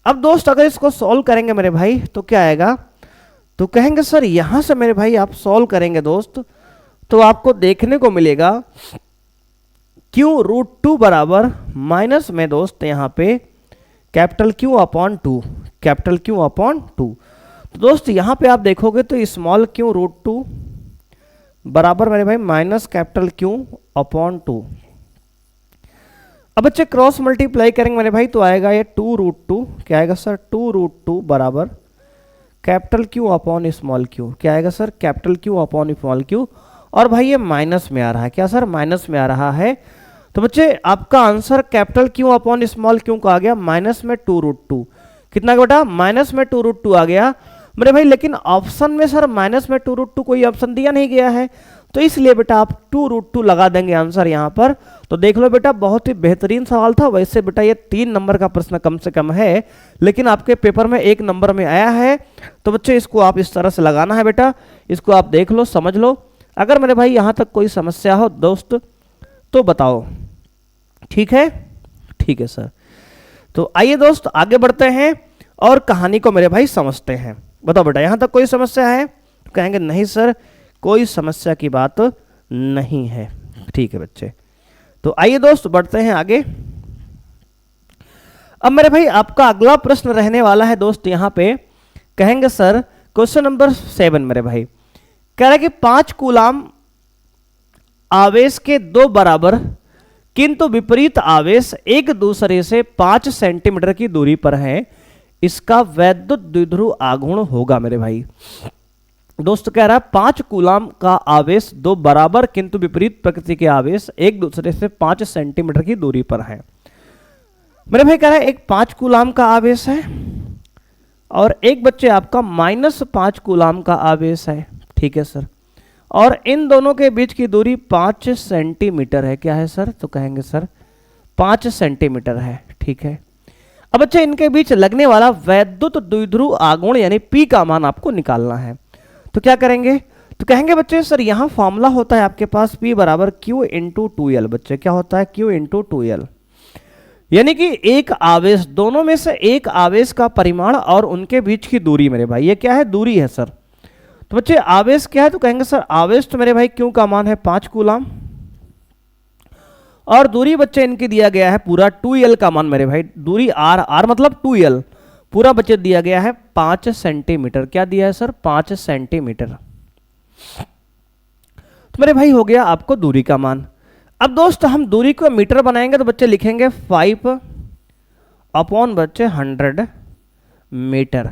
अब दोस्त अगर इसको सॉल्व करेंगे मेरे भाई तो क्या आएगा, तो कहेंगे सर यहां से मेरे भाई आप सॉल्व करेंगे दोस्त तो आपको देखने को मिलेगा Q√2 बराबर माइनस में दोस्त यहाँ पे capital Q upon 2, capital Q upon 2। तो दोस्त यहाँ पे आप देखोगे तो स्मॉल Q√2 बराबर मेरे भाई माइनस कैपिटल Q अपॉन 2। अब बच्चे क्रॉस मल्टीप्लाई करेंगे मेरे भाई तो आएगा ये 2√2, क्या आएगा सर 2√2 बराबर capital Q upon small q, क्या आएगा sir capital Q upon small q, और भाई ये माइनस में आ रहा है, क्या सर माइनस में आ रहा है। तो बच्चे आपका answer capital Q upon small q का आ गया माइनस में 2√2, कितना बेटा माइनस में 2√2 आ गया मेरे भाई, लेकिन ऑप्शन में सर माइनस में 2√2 कोई ऑप्शन दिया नहीं गया है, तो इसलिए बेटा आप 2√2 लगा देंगे आंसर यहाँ पर। तो देख लो बेटा बहुत ही बेहतरीन सवाल था, वैसे बेटा ये 3 नंबर का प्रश्न कम से कम है, लेकिन आपके पेपर में 1 नंबर में आया है। तो बच्चे इसको आप इस तरह से लगाना है बेटा, इसको आप देख लो समझ लो। अगर मेरे भाई यहाँ तक कोई समस्या हो दोस्त तो बताओ, ठीक है, ठीक है सर। तो आइए दोस्त आगे बढ़ते हैं और कहानी को मेरे भाई समझते हैं। बताओ बेटा यहाँ तक कोई समस्या है, तो कहेंगे नहीं सर कोई समस्या की बात नहीं है, ठीक है बच्चे। तो आइए दोस्त बढ़ते हैं आगे। अब मेरे भाई आपका अगला प्रश्न रहने वाला है दोस्त यहाँ पे, कहेंगे सर क्वेश्चन नंबर 7 मेरे भाई कह रहा है कि 5 कूलाम आवेश के 2 बराबर किंतु विपरीत आवेश एक दूसरे से 5 सेंटीमीटर की दूरी पर है, इसका वैद्युत द्विध्रुव आघूर्ण होगा मेरे भाई। दोस्त कह रहा है 5 कूलाम का आवेश 2 बराबर किंतु विपरीत प्रकृति के आवेश एक दूसरे से 5 सेंटीमीटर की दूरी पर है। मेरे भाई कह रहा है एक 5 कूलाम का आवेश है और एक बच्चे आपका -5 कूलाम का आवेश है, ठीक है सर, और इन दोनों के बीच की दूरी 5 सेंटीमीटर है, क्या है सर, तो कहेंगे सर 5 सेंटीमीटर है, ठीक है। अब बच्चे इनके बीच लगने वाला वैद्युत द्विध्रुव आघूर्ण यानी P का मान आपको निकालना है, तो क्या करेंगे, तो कहेंगे बच्चे सर यहाँ फॉर्मूला होता है आपके पास P बराबर Q इंटू 2L, बच्चे क्या होता है Q इंटू 2L, यानी कि एक आवेश, दोनों में से एक आवेश का परिमाण और उनके बीच की दूरी मेरे भाई, ये क्या है दूरी है सर। तो बच्चे आवेश क्या है, तो कहेंगे सर आवेश तो मेरे भाई Q का मान है 5 कूलाम और दूरी बच्चे इनकी दिया गया है पूरा 2L का मान मेरे भाई, दूरी R मतलब 2L पूरा बच्चे दिया गया है 5 सेंटीमीटर, क्या दिया है सर 5 सेंटीमीटर। तो मेरे भाई हो गया आपको दूरी का मान। अब दोस्त हम दूरी को मीटर बनाएंगे तो बच्चे लिखेंगे 5 अपॉन बच्चे 100 मीटर।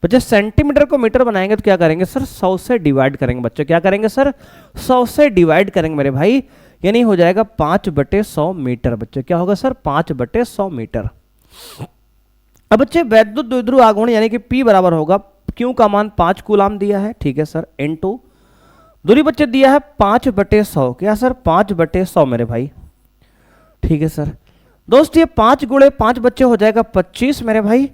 बच्चे सेंटीमीटर को मीटर बनाएंगे तो क्या करेंगे सर 100 से डिवाइड करेंगे, बच्चे क्या करेंगे सर 100 से डिवाइड करेंगे मेरे भाई, यानी हो जाएगा 5/100 मीटर, बच्चे क्या होगा सर 5/100 मीटर। अब बच्चे वैद्युत द्विध्रुव आघूर्ण यानी कि P बराबर होगा Q का मान 5 कूलाम दिया है, ठीक है सर, इनटू दूरी बच्चे दिया है 5/100, क्या सर 5/100 मेरे भाई, ठीक है सर। दोस्त ये 5 गुणे 5 बच्चे हो जाएगा 25 मेरे भाई,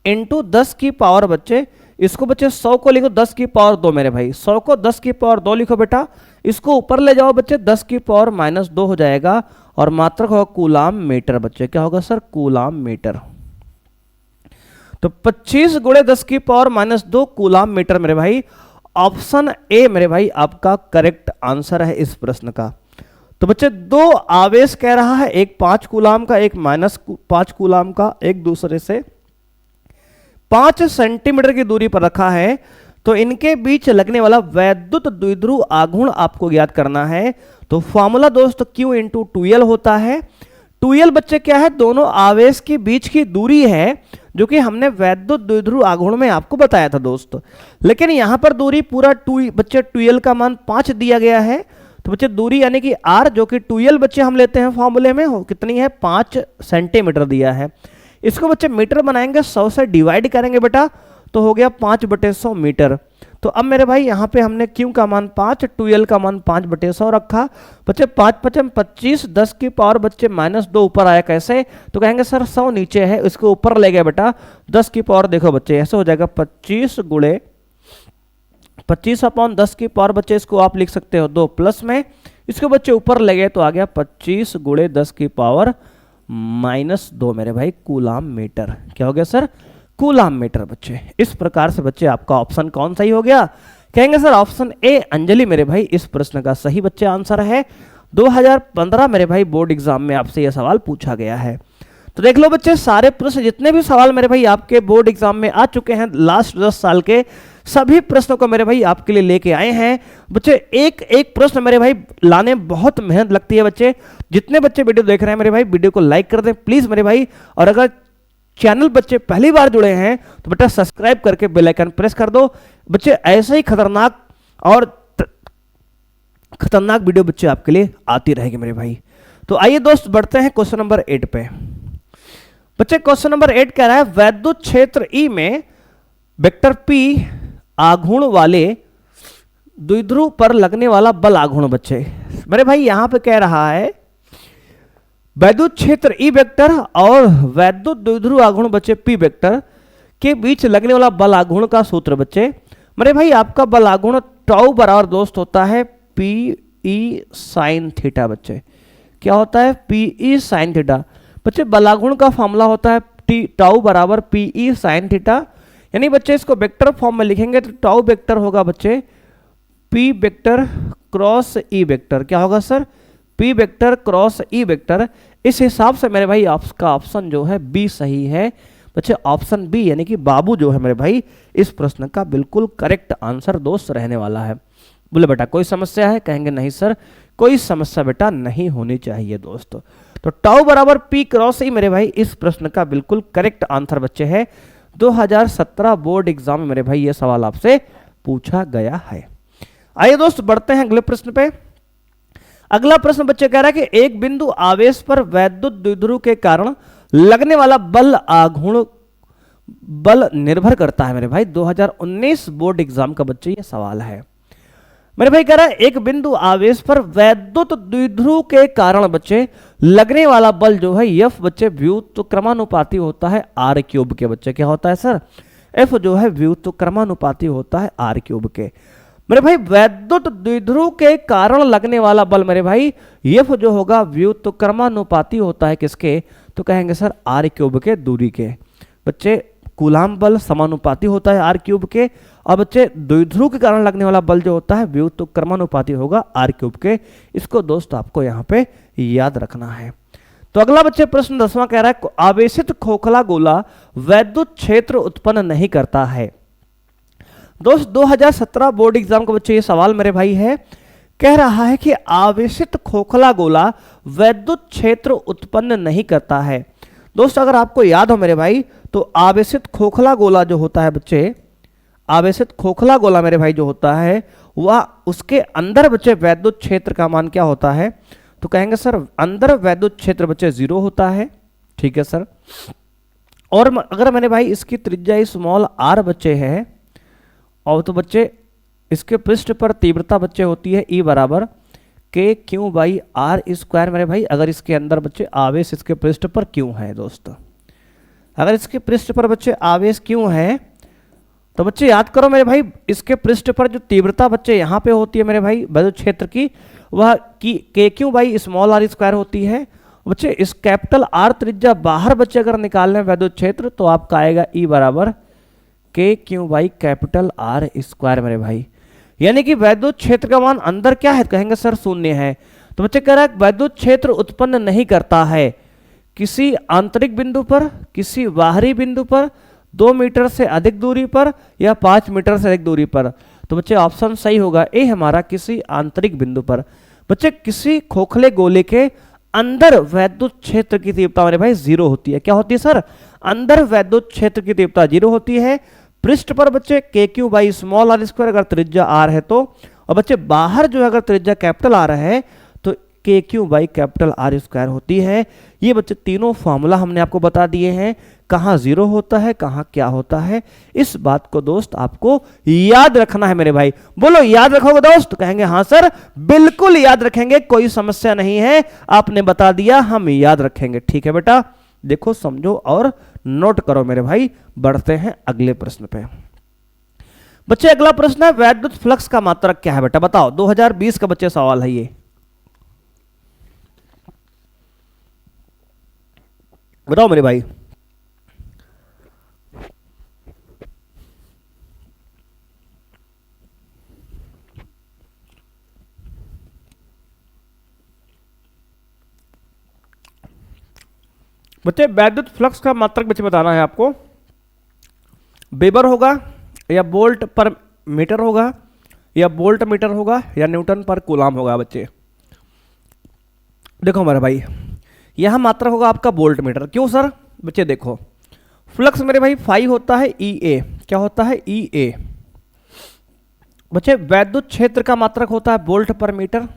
इंटू 10 की पावर बच्चे, इसको बच्चे 100 को लिखो 10 की पावर 2 मेरे भाई, 100 को 10 की पावर 2 लिखो बेटा, इसको ऊपर ले जाओ बच्चे 10 की पावर -2 हो जाएगा और मात्रक होगा कूलाम मीटर, बच्चे क्या होगा सर कूलाम मीटर। तो 25 गुणे 10 की पावर -2 कूलाम मीटर मेरे भाई। ऑप्शन ए मेरे भाई आपका करेक्ट आंसर है इस प्रश्न का। तो बच्चे दो आवेश कह रहा है, एक 5 कूलाम का, एक -5 कूलाम का, एक दूसरे से 5 सेंटीमीटर की दूरी पर रखा है। तो इनके बीच लगने वाला वैद्युत द्विध्रुव आघूर्ण आपको ज्ञात करना है। तो फॉर्मूला दोस्त Q इंटू 2L होता है। 2L बच्चे क्या है, दोनों आवेश के बीच की दूरी है, जो कि हमने वैद्युत द्विध्रुव आघूर्ण में आपको बताया था दोस्त। लेकिन यहां पर दूरी पूरा बच्चे 2L का मान 5 दिया गया है। तो बच्चे दूरी यानी कि R जो कि 2L बच्चे हम लेते हैं फॉर्मूले में, कितनी है 5 सेंटीमीटर दिया है। इसको बच्चे मीटर बनाएंगे, 100 से डिवाइड करेंगे बेटा, तो हो गया 5/100 मीटर। तो अब मेरे भाई यहाँ पे हमने Q का मान 5, 2L का मान 5/100 रखा। बच्चे 5 × 25, 10 की पावर बच्चे -2 ऊपर आया, कैसे? तो कहेंगे सर 100 नीचे है, इसको ऊपर ले गए बेटा, 10 की पावर देखो बच्चे ऐसे हो जाएगा 25 गुणे 25/10 की पावर बच्चे, इसको आप लिख सकते हो 2 प्लस में, इसको बच्चे ऊपर ले गए तो आ गया 25 गुणे 10 की पावर -2 मेरे भाई कूलाम मीटर। क्या हो गया सर? कूलाम मीटर बच्चे। इस प्रकार से बच्चे आपका ऑप्शन कौन सही हो गया? कहेंगे सर ऑप्शन ए अंजलि मेरे भाई इस प्रश्न का सही बच्चे आंसर है। 2015 मेरे भाई बोर्ड एग्जाम में आपसे यह सवाल पूछा गया है। तो देख लो बच्चे, सारे प्रश्न जितने भी सवाल मेरे भाई आपके बोर्ड एग्जाम में आ चुके हैं लास्ट 10 साल के, सभी प्रश्नों को मेरे भाई आपके लिए लेके आए हैं बच्चे। एक एक प्रश्न मेरे भाई लाने बहुत मेहनत लगती है बच्चे। जितने बच्चे वीडियो देख रहे हैं मेरे भाई, वीडियो को लाइक कर दें प्लीज मेरे भाई, और अगर चैनल बच्चे पहली बार जुड़े हैं तो बेटा सब्सक्राइब करके बेल आइकन प्रेस कर दो बच्चे। ऐसे ही खतरनाक और खतरनाक वीडियो बच्चे आपके लिए आती रहेगी मेरे भाई। तो आइए दोस्त बढ़ते हैं क्वेश्चन नंबर 8 पे। बच्चे क्वेश्चन नंबर 8 कह रहा है वैद्युत क्षेत्र E में वेक्टर P आघूर्ण वाले द्विध्रुव पर लगने वाला बल आघूर्ण बच्चे। मेरे भाई यहां पे कह रहा है वैद्युत क्षेत्र E वेक्टर और वैद्युत द्विध्रुव आघूर्ण बच्चे P वेक्टर के बीच लगने वाला बल आघूर्ण का सूत्र बच्चे। मेरे भाई आपका बल आघूर्ण टाउ बराबर दोस्त होता है PE sin थीटा बच्चे। क्या होता है? PE sin थीटा बच्चे। बल आघूर्ण का फॉर्मूला होता है टाउ बराबर PE sin थीटा। यानी बच्चे इसको वेक्टर फॉर्म में लिखेंगे तो टाउ वेक्टर होगा बच्चे P vector cross E vector. क्या होगा sir? P vector cross E vector. इस हिसाब से मेरे भाई आपका ऑप्शन जो है बी सही है बच्चे। ऑप्शन बी यानी कि बाबू जो है मेरे भाई इस प्रश्न का बिल्कुल करेक्ट आंसर दोस्त रहने वाला है। बोले बेटा कोई समस्या है? कहेंगे नहीं सर कोई समस्या बेटा नहीं होनी चाहिए दोस्तों। तो टाउ बराबर P क्रॉस E मेरे भाई इस प्रश्न का बिल्कुल करेक्ट आंसर बच्चे है। 2017 बोर्ड एग्जाम में मेरे भाई ये सवाल आपसे पूछा गया है। आइए दोस्त बढ़ते हैं अगले प्रश्न पे। अगला प्रश्न बच्चे कह रहा है कि एक बिंदु आवेश पर वैद्युत द्विध्रुव के कारण लगने वाला बल आघूर्ण बल निर्भर करता है मेरे भाई। 2019 बोर्ड एग्जाम का बच्चे ये सवाल है मेरे भाई। कह रहा है एक बिंदु आवेश पर वैद्युत द्विध्रुव के कारण बच्चे लगने वाला बल जो है F बच्चे व्युत्क्रमानुपाती क्रमानुपाती होता है R³ के बच्चे। क्या होता है सर? F जो है व्युत्क्रमानुपाती होता है R³ के। मेरे भाई वैद्युत द्विध्रुव के कारण लगने वाला बल मेरे भाई F जो होगा व्युत्क्रमानुपाती होता है किसके? तो कहेंगे सर R³ के दूरी के बच्चे। कूलाम बल समानुपाती होता है R³ के, और बच्चे द्विध्रुव के कारण लगने वाला बल जो होता है व्युत्क्रमानुपाती होगा R³ के। इसको दोस्त आपको यहाँ पे याद रखना है। तो अगला बच्चे प्रश्न 10वां कह रहा है आवेशित खोखला गोला वैद्युत क्षेत्र उत्पन्न नहीं करता है। दोस्त 2017 बोर्ड एग्जाम का बच्चे ये सवाल मेरे भाई है। कह रहा है कि आवेशित खोखला गोला वैद्युत क्षेत्र उत्पन्न नहीं करता है। दोस्त अगर आपको याद हो मेरे भाई तो आवेशित खोखला गोला जो होता है बच्चे, आवेशित खोखला गोला मेरे भाई जो होता है वह उसके अंदर बच्चे वैद्युत क्षेत्र का मान क्या होता है? तो कहेंगे सर अंदर वैद्युत क्षेत्र बच्चे 0 होता है। ठीक है सर। और अगर मेरे भाई इसकी त्रिज्या स्मॉल r बच्चे है और तो बच्चे इसके पृष्ठ पर तीव्रता बच्चे होती है E बराबर KQ/R² मेरे भाई। अगर इसके अंदर बच्चे आवेश इसके पृष्ठ पर क्यों है दोस्तों, अगर इसके पृष्ठ पर बच्चे आवेश क्यों है तो बच्चे याद करो मेरे भाई इसके पृष्ठ पर जो तीव्रता बच्चे यहाँ पे होती है मेरे भाई वैद्युत क्षेत्र की, वह KQ/r² होती है। बच्चे इस कैपिटल आर त्रिज्या बाहर बच्चे अगर निकालने वैद्युत क्षेत्र तो आपका आएगा ई बराबर के Q by capital R square मेरे भाई। यानी कि वैद्युत क्षेत्र का मान अंदर क्या है, कहेंगे सर शून्य है। तो बच्चे कह रहा है वैद्युत क्षेत्र उत्पन्न नहीं करता है किसी आंतरिक बिंदु पर, किसी बाहरी बिंदु पर, 2 मीटर से अधिक दूरी पर या 5 मीटर से अधिक दूरी पर। तो बच्चे ऑप्शन सही होगा ए हमारा, किसी आंतरिक बिंदु पर। बच्चे किसी खोखले गोले के अंदर वैद्युत क्षेत्र की तीव्रता मेरे भाई 0 होती है। क्या होती है सर, अंदर वैद्युत क्षेत्र की तीव्रता 0 होती है। पृष्ठ पर बच्चे के Q by small R square अगर त्रिज्या आर है तो, और बच्चे बाहर जो है अगर त्रिज्या कैपिटल आर है तो के Q by capital R square होती है। ये बच्चे तीनों फॉर्मूला हमने आपको बता दिए हैं, कहाँ 0 होता है, कहाँ क्या होता है। इस बात को दोस्त आपको याद रखना है मेरे भाई। बोलो याद रखोगे दोस्त, कहेंगे हाँ सर बिल्कुल याद रखेंगे, कोई समस्या नहीं है, आपने बता दिया हम याद रखेंगे। ठीक है बेटा, देखो समझो और नोट करो मेरे भाई। बढ़ते हैं अगले प्रश्न पे। बच्चे अगला प्रश्न है वैद्युत फ्लक्स का मात्रक क्या है बेटा, बताओ। 2020 का बच्चे सवाल है ये, बताओ मेरे भाई। बच्चे वैद्युत फ्लक्स का मात्रक बच्चे बताना है आपको। वेबर होगा या वोल्ट पर मीटर होगा या वोल्ट मीटर होगा या न्यूटन पर कूलाम होगा। बच्चे देखो मेरे भाई, यहां मात्रक होगा आपका वोल्ट मीटर। क्यों सर, बच्चे देखो फ्लक्स मेरे भाई फाई होता है ई ए। क्या होता है, ई ए। बच्चे वैद्युत क्षेत्र का मात्रक होता है वोल्ट पर मीटर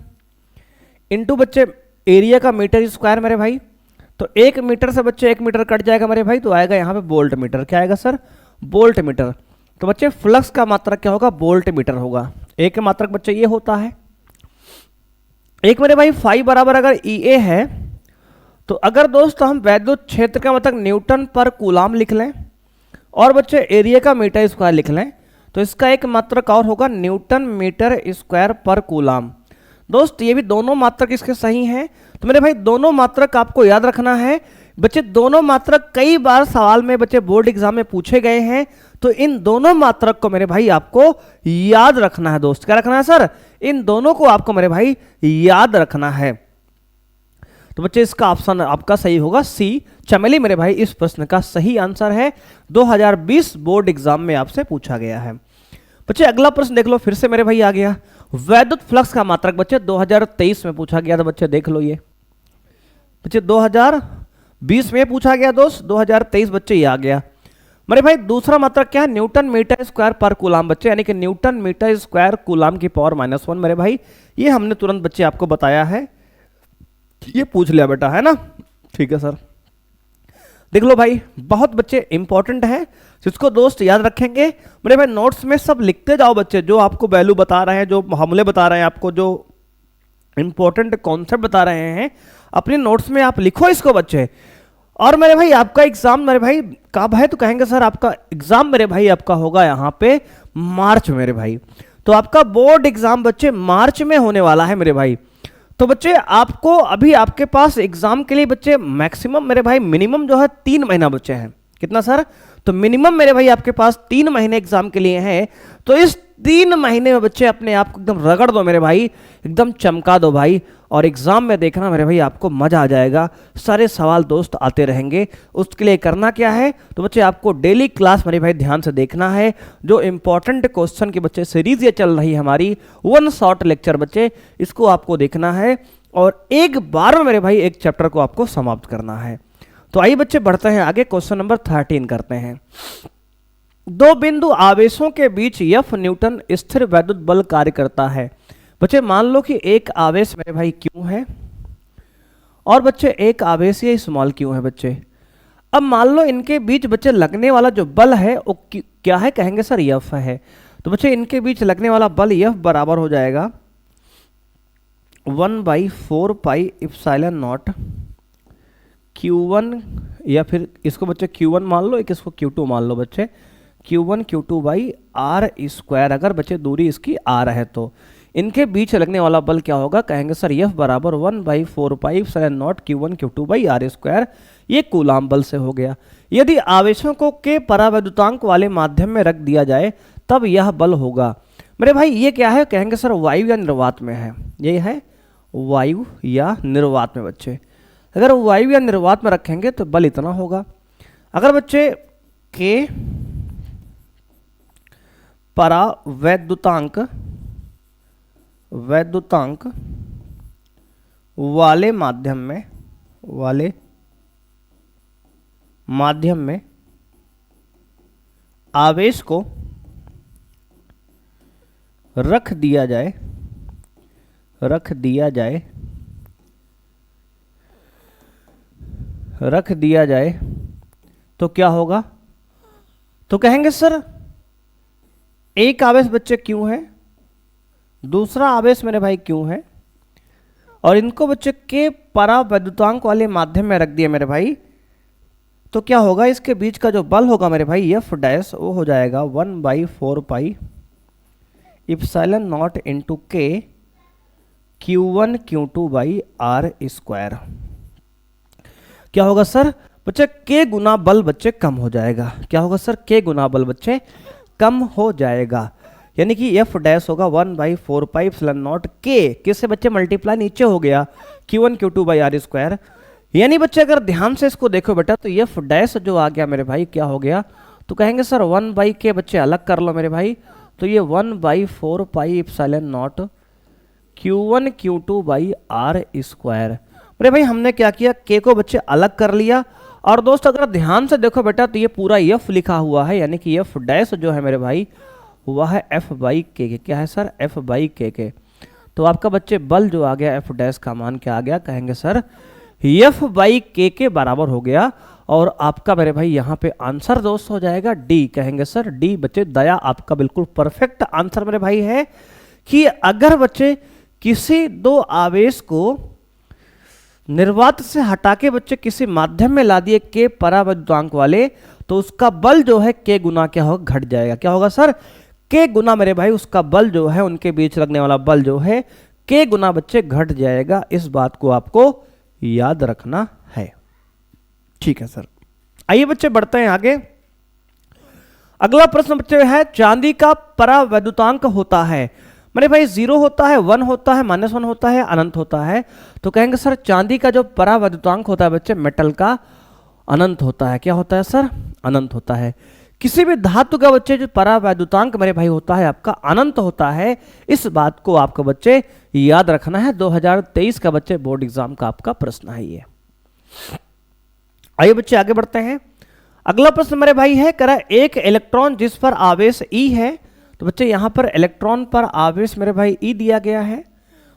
इंटू बच्चे एरिया का मीटर स्क्वायर मेरे भाई। तो 1 मीटर से बच्चे 1 मीटर कट जाएगा मेरे भाई, तो आएगा यहाँ पे वोल्ट मीटर। क्या आएगा सर, वोल्ट मीटर। तो बच्चे फ्लक्स का मात्रक क्या होगा, वोल्ट मीटर होगा। एक मात्रक बच्चे ये होता है। एक मेरे भाई फाई बराबर अगर ई ए है तो अगर दोस्त हम वैद्युत क्षेत्र का मात्रक न्यूटन पर कूलाम लिख लें और बच्चे एरिया का मीटर स्क्वायर लिख लें तो इसका एक मात्रक और होगा न्यूटन मीटर स्क्वायर पर कूलाम। दोस्त ये भी दोनों मात्रक इसके सही हैं। तो मेरे भाई दोनों मात्रक आपको याद रखना है। बच्चे दोनों मात्रक कई बार सवाल में बच्चे बोर्ड एग्जाम में पूछे गए हैं, तो इन दोनों मात्रक को मेरे भाई आपको याद रखना है। दोस्त क्या रखना है सर, इन दोनों को आपको मेरे भाई याद रखना है। तो बच्चे इसका ऑप्शन आपका सही होगा सी चमेली मेरे भाई इस प्रश्न का सही आंसर है। 2020 बोर्ड एग्जाम में आपसे पूछा गया है। बच्चे अगला प्रश्न देख लो, फिर से मेरे भाई आ गया वैद्युत फ्लक्स का मात्रक। बच्चे 2023 में पूछा गया था, बच्चे देख लो ये। बच्चे 2020 में पूछा गया दोस्त, 2023 बच्चे ये आ गया मेरे भाई। दूसरा मात्रक क्या है, न्यूटन मीटर स्क्वायर पर कूलाम बच्चे, यानी कि न्यूटन मीटर स्क्वायर कूलाम की पावर -1 मेरे भाई। ये हमने तुरंत बच्चे आपको बताया है, ये पूछ लिया बेटा, है ना। ठीक है सर, देख लो भाई बहुत बच्चे इंपॉर्टेंट है, जिसको दोस्त याद रखेंगे मेरे भाई। नोट्स में सब लिखते जाओ बच्चे, जो आपको वैल्यू बता रहे हैं, जो फॉर्मूले बता रहे हैं आपको, जो इंपॉर्टेंट कॉन्सेप्ट बता रहे हैं अपने नोट्स में आप लिखो इसको बच्चे। और मेरे भाई आपका एग्जाम मेरे भाई कब है, तो कहेंगे सर आपका एग्जाम मेरे भाई आपका होगा यहाँ पे मार्च मेरे भाई। तो आपका बोर्ड एग्जाम बच्चे मार्च में होने वाला है मेरे भाई। तो बच्चे आपको अभी आपके पास एग्जाम के लिए बच्चे मैक्सिमम मेरे भाई मिनिमम जो है 3 महीना बच्चे हैं। कितना सर, तो मिनिमम मेरे भाई आपके पास 3 महीने एग्जाम के लिए हैं। तो इस 3 महीने में बच्चे अपने आप को एकदम रगड़ दो मेरे भाई, एकदम चमका दो भाई, और एग्जाम में देखना मेरे भाई आपको मजा आ जाएगा। सारे सवाल दोस्त आते रहेंगे। उसके लिए करना क्या है, तो बच्चे आपको डेली क्लास मेरे भाई ध्यान से देखना है। जो इंपॉर्टेंट क्वेश्चन की बच्चे सीरीज ये चल रही है हमारी 1 शॉट लेक्चर बच्चे, इसको आपको देखना है और एक बार में मेरे भाई एक चैप्टर को आपको समाप्त करना है। तो आइए बच्चे बढ़ते हैं आगे, क्वेश्चन नंबर 13 करते हैं। 2 बिंदु आवेशों के बीच F न्यूटन स्थिर वैद्युत बल कार्य करता है। बच्चे मान लो कि एक आवेश मेरे भाई क्यों है और बच्चे एक आवेश ये स्मॉल क्यों है बच्चे। अब मान लो इनके बीच बच्चे लगने वाला जो बल है वो क्या है, कहेंगे सर F है। तो बच्चे इनके बीच लगने वाला बल F बराबर हो जाएगा 1/4 पाई एप्सिलॉन नॉट Q1, या फिर इसको बच्चे Q1 मान लो, एक इसको Q2 मान लो बच्चे, Q1 Q2 by R square, अगर बच्चे दूरी इसकी R है तो। इनके बीच लगने वाला बल क्या होगा, कहेंगे सर F बराबर 1/4πε0 Q1 Q2 by R square, ये कूलाम बल से हो गया। यदि आवेशों को के परावैद्युतांक वाले माध्यम में रख दिया जाए तब यह बल होगा। मेरे भाई ये क्या है, कहेंगे सर वायु या निर्वात में है, ये है वायु या निर्वात में बच्चे। अगर वायु या निर्वात में रखेंगे तो बल इतना होगा। अगर बच्चे के परावैद्युतांक वाले माध्यम में आवेश को रख दिया जाए तो क्या होगा, तो कहेंगे सर एक आवेश बच्चे क्यों है, दूसरा आवेश मेरे भाई क्यों है, और इनको बच्चे के परावैद्युतांक वाले माध्यम में रख दिया मेरे भाई, तो क्या होगा, इसके बीच का जो बल होगा मेरे भाई F डैश वो हो जाएगा 1/4πε0 इंटू के Q1 Q2 by R square. क्या होगा सर बच्चे, के गुना बल बच्चे कम हो जाएगा। क्या होगा सर, के गुना बल बच्चे कम हो जाएगा, यानी कि F डैश होगा 1/4πε0 के किससे बच्चे मल्टीप्लाई नीचे हो गया Q1 Q2 by R square. यानी बच्चे अगर ध्यान से इसको देखो बेटा तो F डैश जो आ गया मेरे भाई क्या हो गया, तो कहेंगे सर 1/k बच्चे अलग कर लो मेरे भाई, तो ये 1/4πε0 Q1 Q2 by R square. मेरे भाई हमने क्या किया, के को बच्चे अलग कर लिया, और दोस्त अगर ध्यान से देखो बेटा तो ये पूरा F लिखा हुआ है, यानी कि F डैश जो है मेरे भाई वह है F/k। क्या है सर, F/k। तो आपका बच्चे बल जो आ गया F डैश का मान क्या आ गया, कहेंगे सर F/k के बराबर हो गया, और आपका मेरे भाई यहाँ पे आंसर दोस्त हो जाएगा D। कहेंगे सर D बच्चे दया आपका बिल्कुल परफेक्ट आंसर मेरे भाई है कि अगर बच्चे किसी दो आवेश को निर्वात से हटा के बच्चे किसी माध्यम में ला दिए के परावैद्युतांक वाले, तो उसका बल जो है के गुना क्या होगा, घट जाएगा। क्या होगा सर, के गुना मेरे भाई उसका बल जो है, उनके बीच लगने वाला बल जो है के गुना बच्चे घट जाएगा। इस बात को आपको याद रखना है, ठीक है सर। आइए बच्चे बढ़ते हैं आगे। अगला प्रश्न बच्चे है, चांदी का परावैद्युतांक होता है मेरे भाई 0 होता है, 1 होता है, -1 होता है, अनंत होता है। तो कहेंगे सर चांदी का जो परावैद्युतांक होता है बच्चे मेटल का अनंत होता है। क्या होता है सर, अनंत होता है। किसी भी धातु का बच्चे जो परावैद्युतांक मेरे भाई होता है आपका अनंत होता है। इस बात को आपको बच्चे याद रखना है, 2023 का बच्चे बोर्ड एग्जाम का आपका प्रश्न है ये। आइए बच्चे आगे बढ़ते हैं। अगला प्रश्न मेरे भाई है, करा एक इलेक्ट्रॉन जिस पर आवेश E है, तो बच्चे यहां पर इलेक्ट्रॉन पर आवेश मेरे भाई E दिया गया है,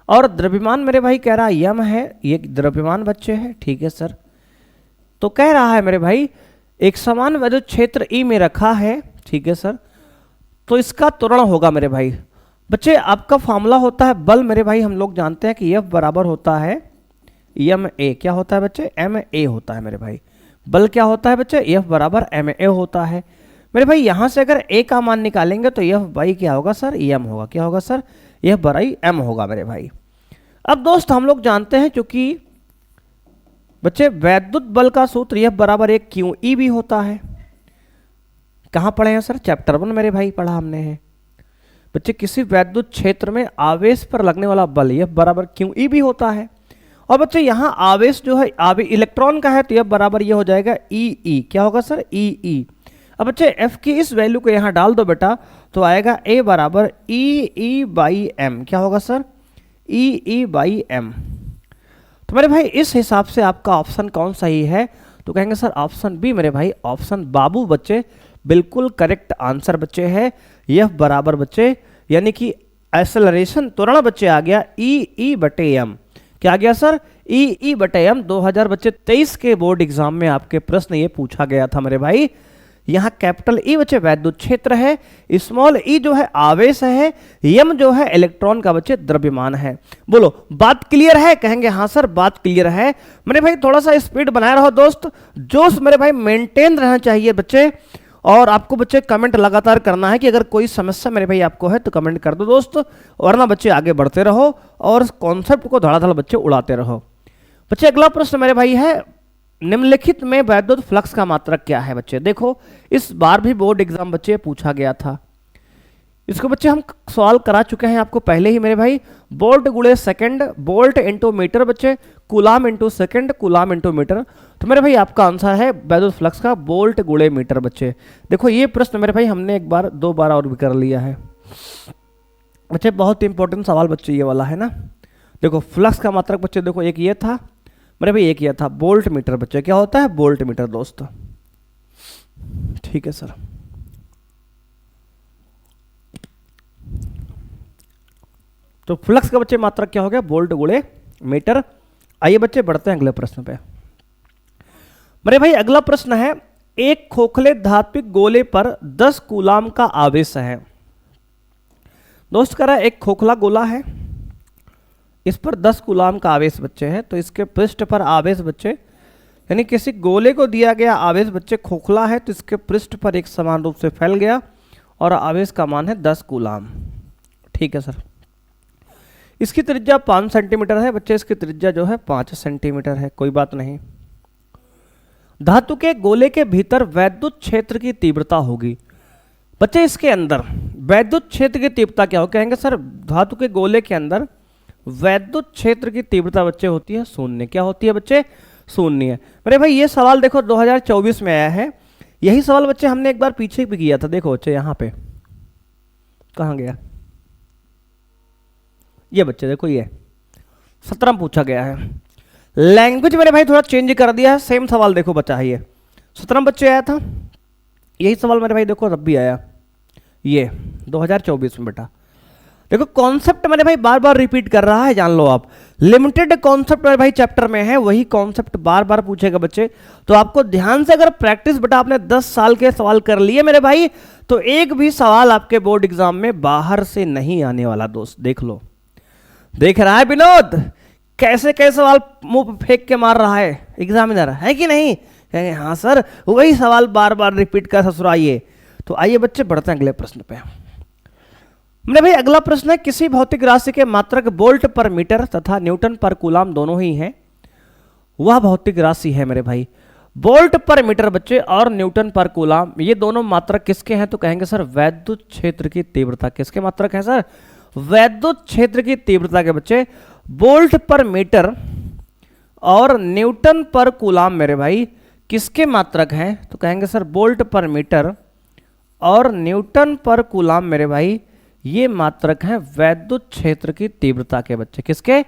और द्रव्यमान मेरे भाई कह रहा है m है, ये द्रव्यमान बच्चे है, ठीक है सर। तो कह रहा है मेरे भाई एक समान विद्युत क्षेत्र E में रखा है, ठीक है सर। तो इसका त्वरण होगा मेरे भाई बच्चे, आपका फॉर्मूला होता है बल मेरे भाई, हम लोग जानते हैं कि F बराबर होता है ma। क्या होता है बच्चे, ma होता है मेरे भाई। बल क्या होता है बच्चे, F बराबर ma होता है मेरे भाई। यहां से अगर a का मान निकालेंगे तो F बाई क्या होगा सर, m होगा। क्या होगा सर, F बराई m होगा मेरे भाई। अब दोस्त हम लोग जानते हैं क्योंकि बच्चे वैद्युत बल का सूत्र F बराबर एक QE भी होता है। कहाँ पढ़े हैं सर, चैप्टर 1 मेरे भाई पढ़ा हमने है बच्चे। किसी वैद्युत क्षेत्र में आवेश पर लगने वाला बल F बराबर QE भी होता है। और बच्चे यहाँ आवेश जो है इलेक्ट्रॉन का है, तो F बराबर ये हो जाएगा EE। क्या होगा सर, EE। अब बच्चे F की इस वैल्यू को यहाँ डाल दो बेटा, तो आएगा A बराबर EE बाई M। क्या होगा सर, EE बाई M। तो मेरे भाई इस हिसाब से आपका ऑप्शन कौन सही है, तो कहेंगे सर ऑप्शन बी मेरे भाई, ऑप्शन बाबू बच्चे बिल्कुल करेक्ट आंसर बच्चे है। F बराबर बच्चे यानी कि एक्सेलरेशन त्वरण बच्चे आ गया EE बटे M। क्या आ गया सर, EE बटे M। 2023 के बोर्ड एग्जाम में आपके प्रश्न ये पूछा गया था मेरे भाई। यहाँ कैपिटल E बच्चे वैद्युत क्षेत्र है, स्मॉल e जो है आवेश है, m जो है इलेक्ट्रॉन का बच्चे द्रव्यमान है। बोलो बात क्लियर है, कहेंगे हाँ सर बात क्लियर है। मेरे भाई थोड़ा सा स्पीड बनाए रहो दोस्त, जोश मेरे भाई मेंटेन रहना चाहिए बच्चे। और आपको बच्चे कमेंट लगातार करना है कि अगर कोई समस्या मेरे भाई आपको है तो कमेंट कर दो दोस्त, वरना बच्चे आगे बढ़ते रहो और कॉन्सेप्ट को धड़ाधड़ बच्चे उड़ाते रहो। बच्चे अगला प्रश्न मेरे भाई है, निम्नलिखित में वैद्युत फ्लक्स का मात्रक क्या है? बच्चे देखो इस बार भी बोर्ड एग्जाम बच्चे पूछा गया था, इसको बच्चे हम सवाल करा चुके हैं आपको पहले ही मेरे भाई। वोल्ट गुणे सेकंड, वोल्ट इंटू मीटर बच्चे, coulomb into second, coulomb into metre. तो मेरे भाई आपका आंसर है वैद्युत फ्लक्स का वोल्ट गुणे मीटर बच्चे। देखो ये प्रश्न मेरे भाई हमने एक बार 2 बार और भी कर लिया है बच्चे, बहुत इंपॉर्टेंट सवाल बच्चे ये वाला है ना। देखो फ्लक्स का मात्रक बच्चे, देखो एक ये था मेरे भाई, एक ये था वोल्ट मीटर बच्चे। क्या होता है? वोल्ट मीटर दोस्त। ठीक है सर। तो फ्लक्स का बच्चे मात्रक क्या हो गया? वोल्ट गुणे मीटर। आइए बच्चे बढ़ते हैं अगले प्रश्न पे। मेरे भाई अगला प्रश्न है, एक खोखले धात्विक गोले पर 10 कूलाम का आवेश है। दोस्त कह रहा है एक खोखला गोला है, इस पर 10 कूलाम का आवेश बच्चे है, तो इसके पृष्ठ पर आवेश बच्चे, यानी किसी गोले को दिया गया आवेश बच्चे खोखला है तो इसके पृष्ठ पर एक समान रूप से फैल गया और आवेश का मान है 10 कूलाम। ठीक है सर। इसकी त्रिज्या 5 सेंटीमीटर है बच्चे, इसकी त्रिज्या जो है 5 सेंटीमीटर है, कोई बात नहीं। धातु के गोले के भीतर वैद्युत क्षेत्र की तीव्रता होगी बच्चे, इसके अंदर वैद्युत क्षेत्र की तीव्रता क्या हो? कहेंगे सर धातु के गोले के अंदर वैद्युत क्षेत्र की तीव्रता बच्चे होती है 0। क्या होती है बच्चे? 0। मेरे भाई ये सवाल देखो 2024 में आया है, यही सवाल बच्चे हमने एक बार पीछे भी किया था। देखो बच्चे यहाँ पे कहाँ गया ये बच्चे, देखो ये 17 में पूछा गया है। लैंग्वेज मेरे भाई थोड़ा चेंज कर दिया है, सेम सवाल देखो बच्चा है ये 17 बच्चे आया था, यही सवाल मेरे भाई देखो तब भी आया ये 2024 में बेटा। देखो कॉन्सेप्ट मेरे भाई बार बार रिपीट कर रहा है, जान लो आप। लिमिटेड कॉन्सेप्ट मेरे भाई चैप्टर में है, वही कॉन्सेप्ट बार बार पूछेगा बच्चे। तो आपको ध्यान से अगर प्रैक्टिस बेटा आपने 10 साल के सवाल कर लिए मेरे भाई, तो एक भी सवाल आपके बोर्ड एग्जाम में बाहर से नहीं आने वाला दोस्त। देख लो, देख रहा है विनोद कैसे कैसे सवाल मुंह फेंक के मार रहा है एग्जामिनर, है कि नहीं? कहेंगे हाँ सर वही सवाल बार बार रिपीट कर ससुराइए। तो आइए बच्चे बढ़ते हैं अगले प्रश्न पे। मेरे भाई अगला प्रश्न है, किसी भौतिक राशि के मात्रक वोल्ट पर मीटर तथा न्यूटन पर कूलाम दोनों ही हैं, वह भौतिक राशि है मेरे भाई। वोल्ट पर मीटर बच्चे और न्यूटन पर कूलाम ये दोनों मात्रक किसके हैं? तो कहेंगे सर वैद्युत क्षेत्र की तीव्रता। किसके मात्रक है सर? वैद्युत क्षेत्र की तीव्रता के बच्चे। वोल्ट पर मीटर और न्यूटन पर कूलाम मेरे भाई किसके मात्रक हैं? तो कहेंगे सर वोल्ट पर मीटर और न्यूटन पर कूलाम मेरे भाई ये मात्रक हैं वैद्युत क्षेत्र की तीव्रता के बच्चे। किसके?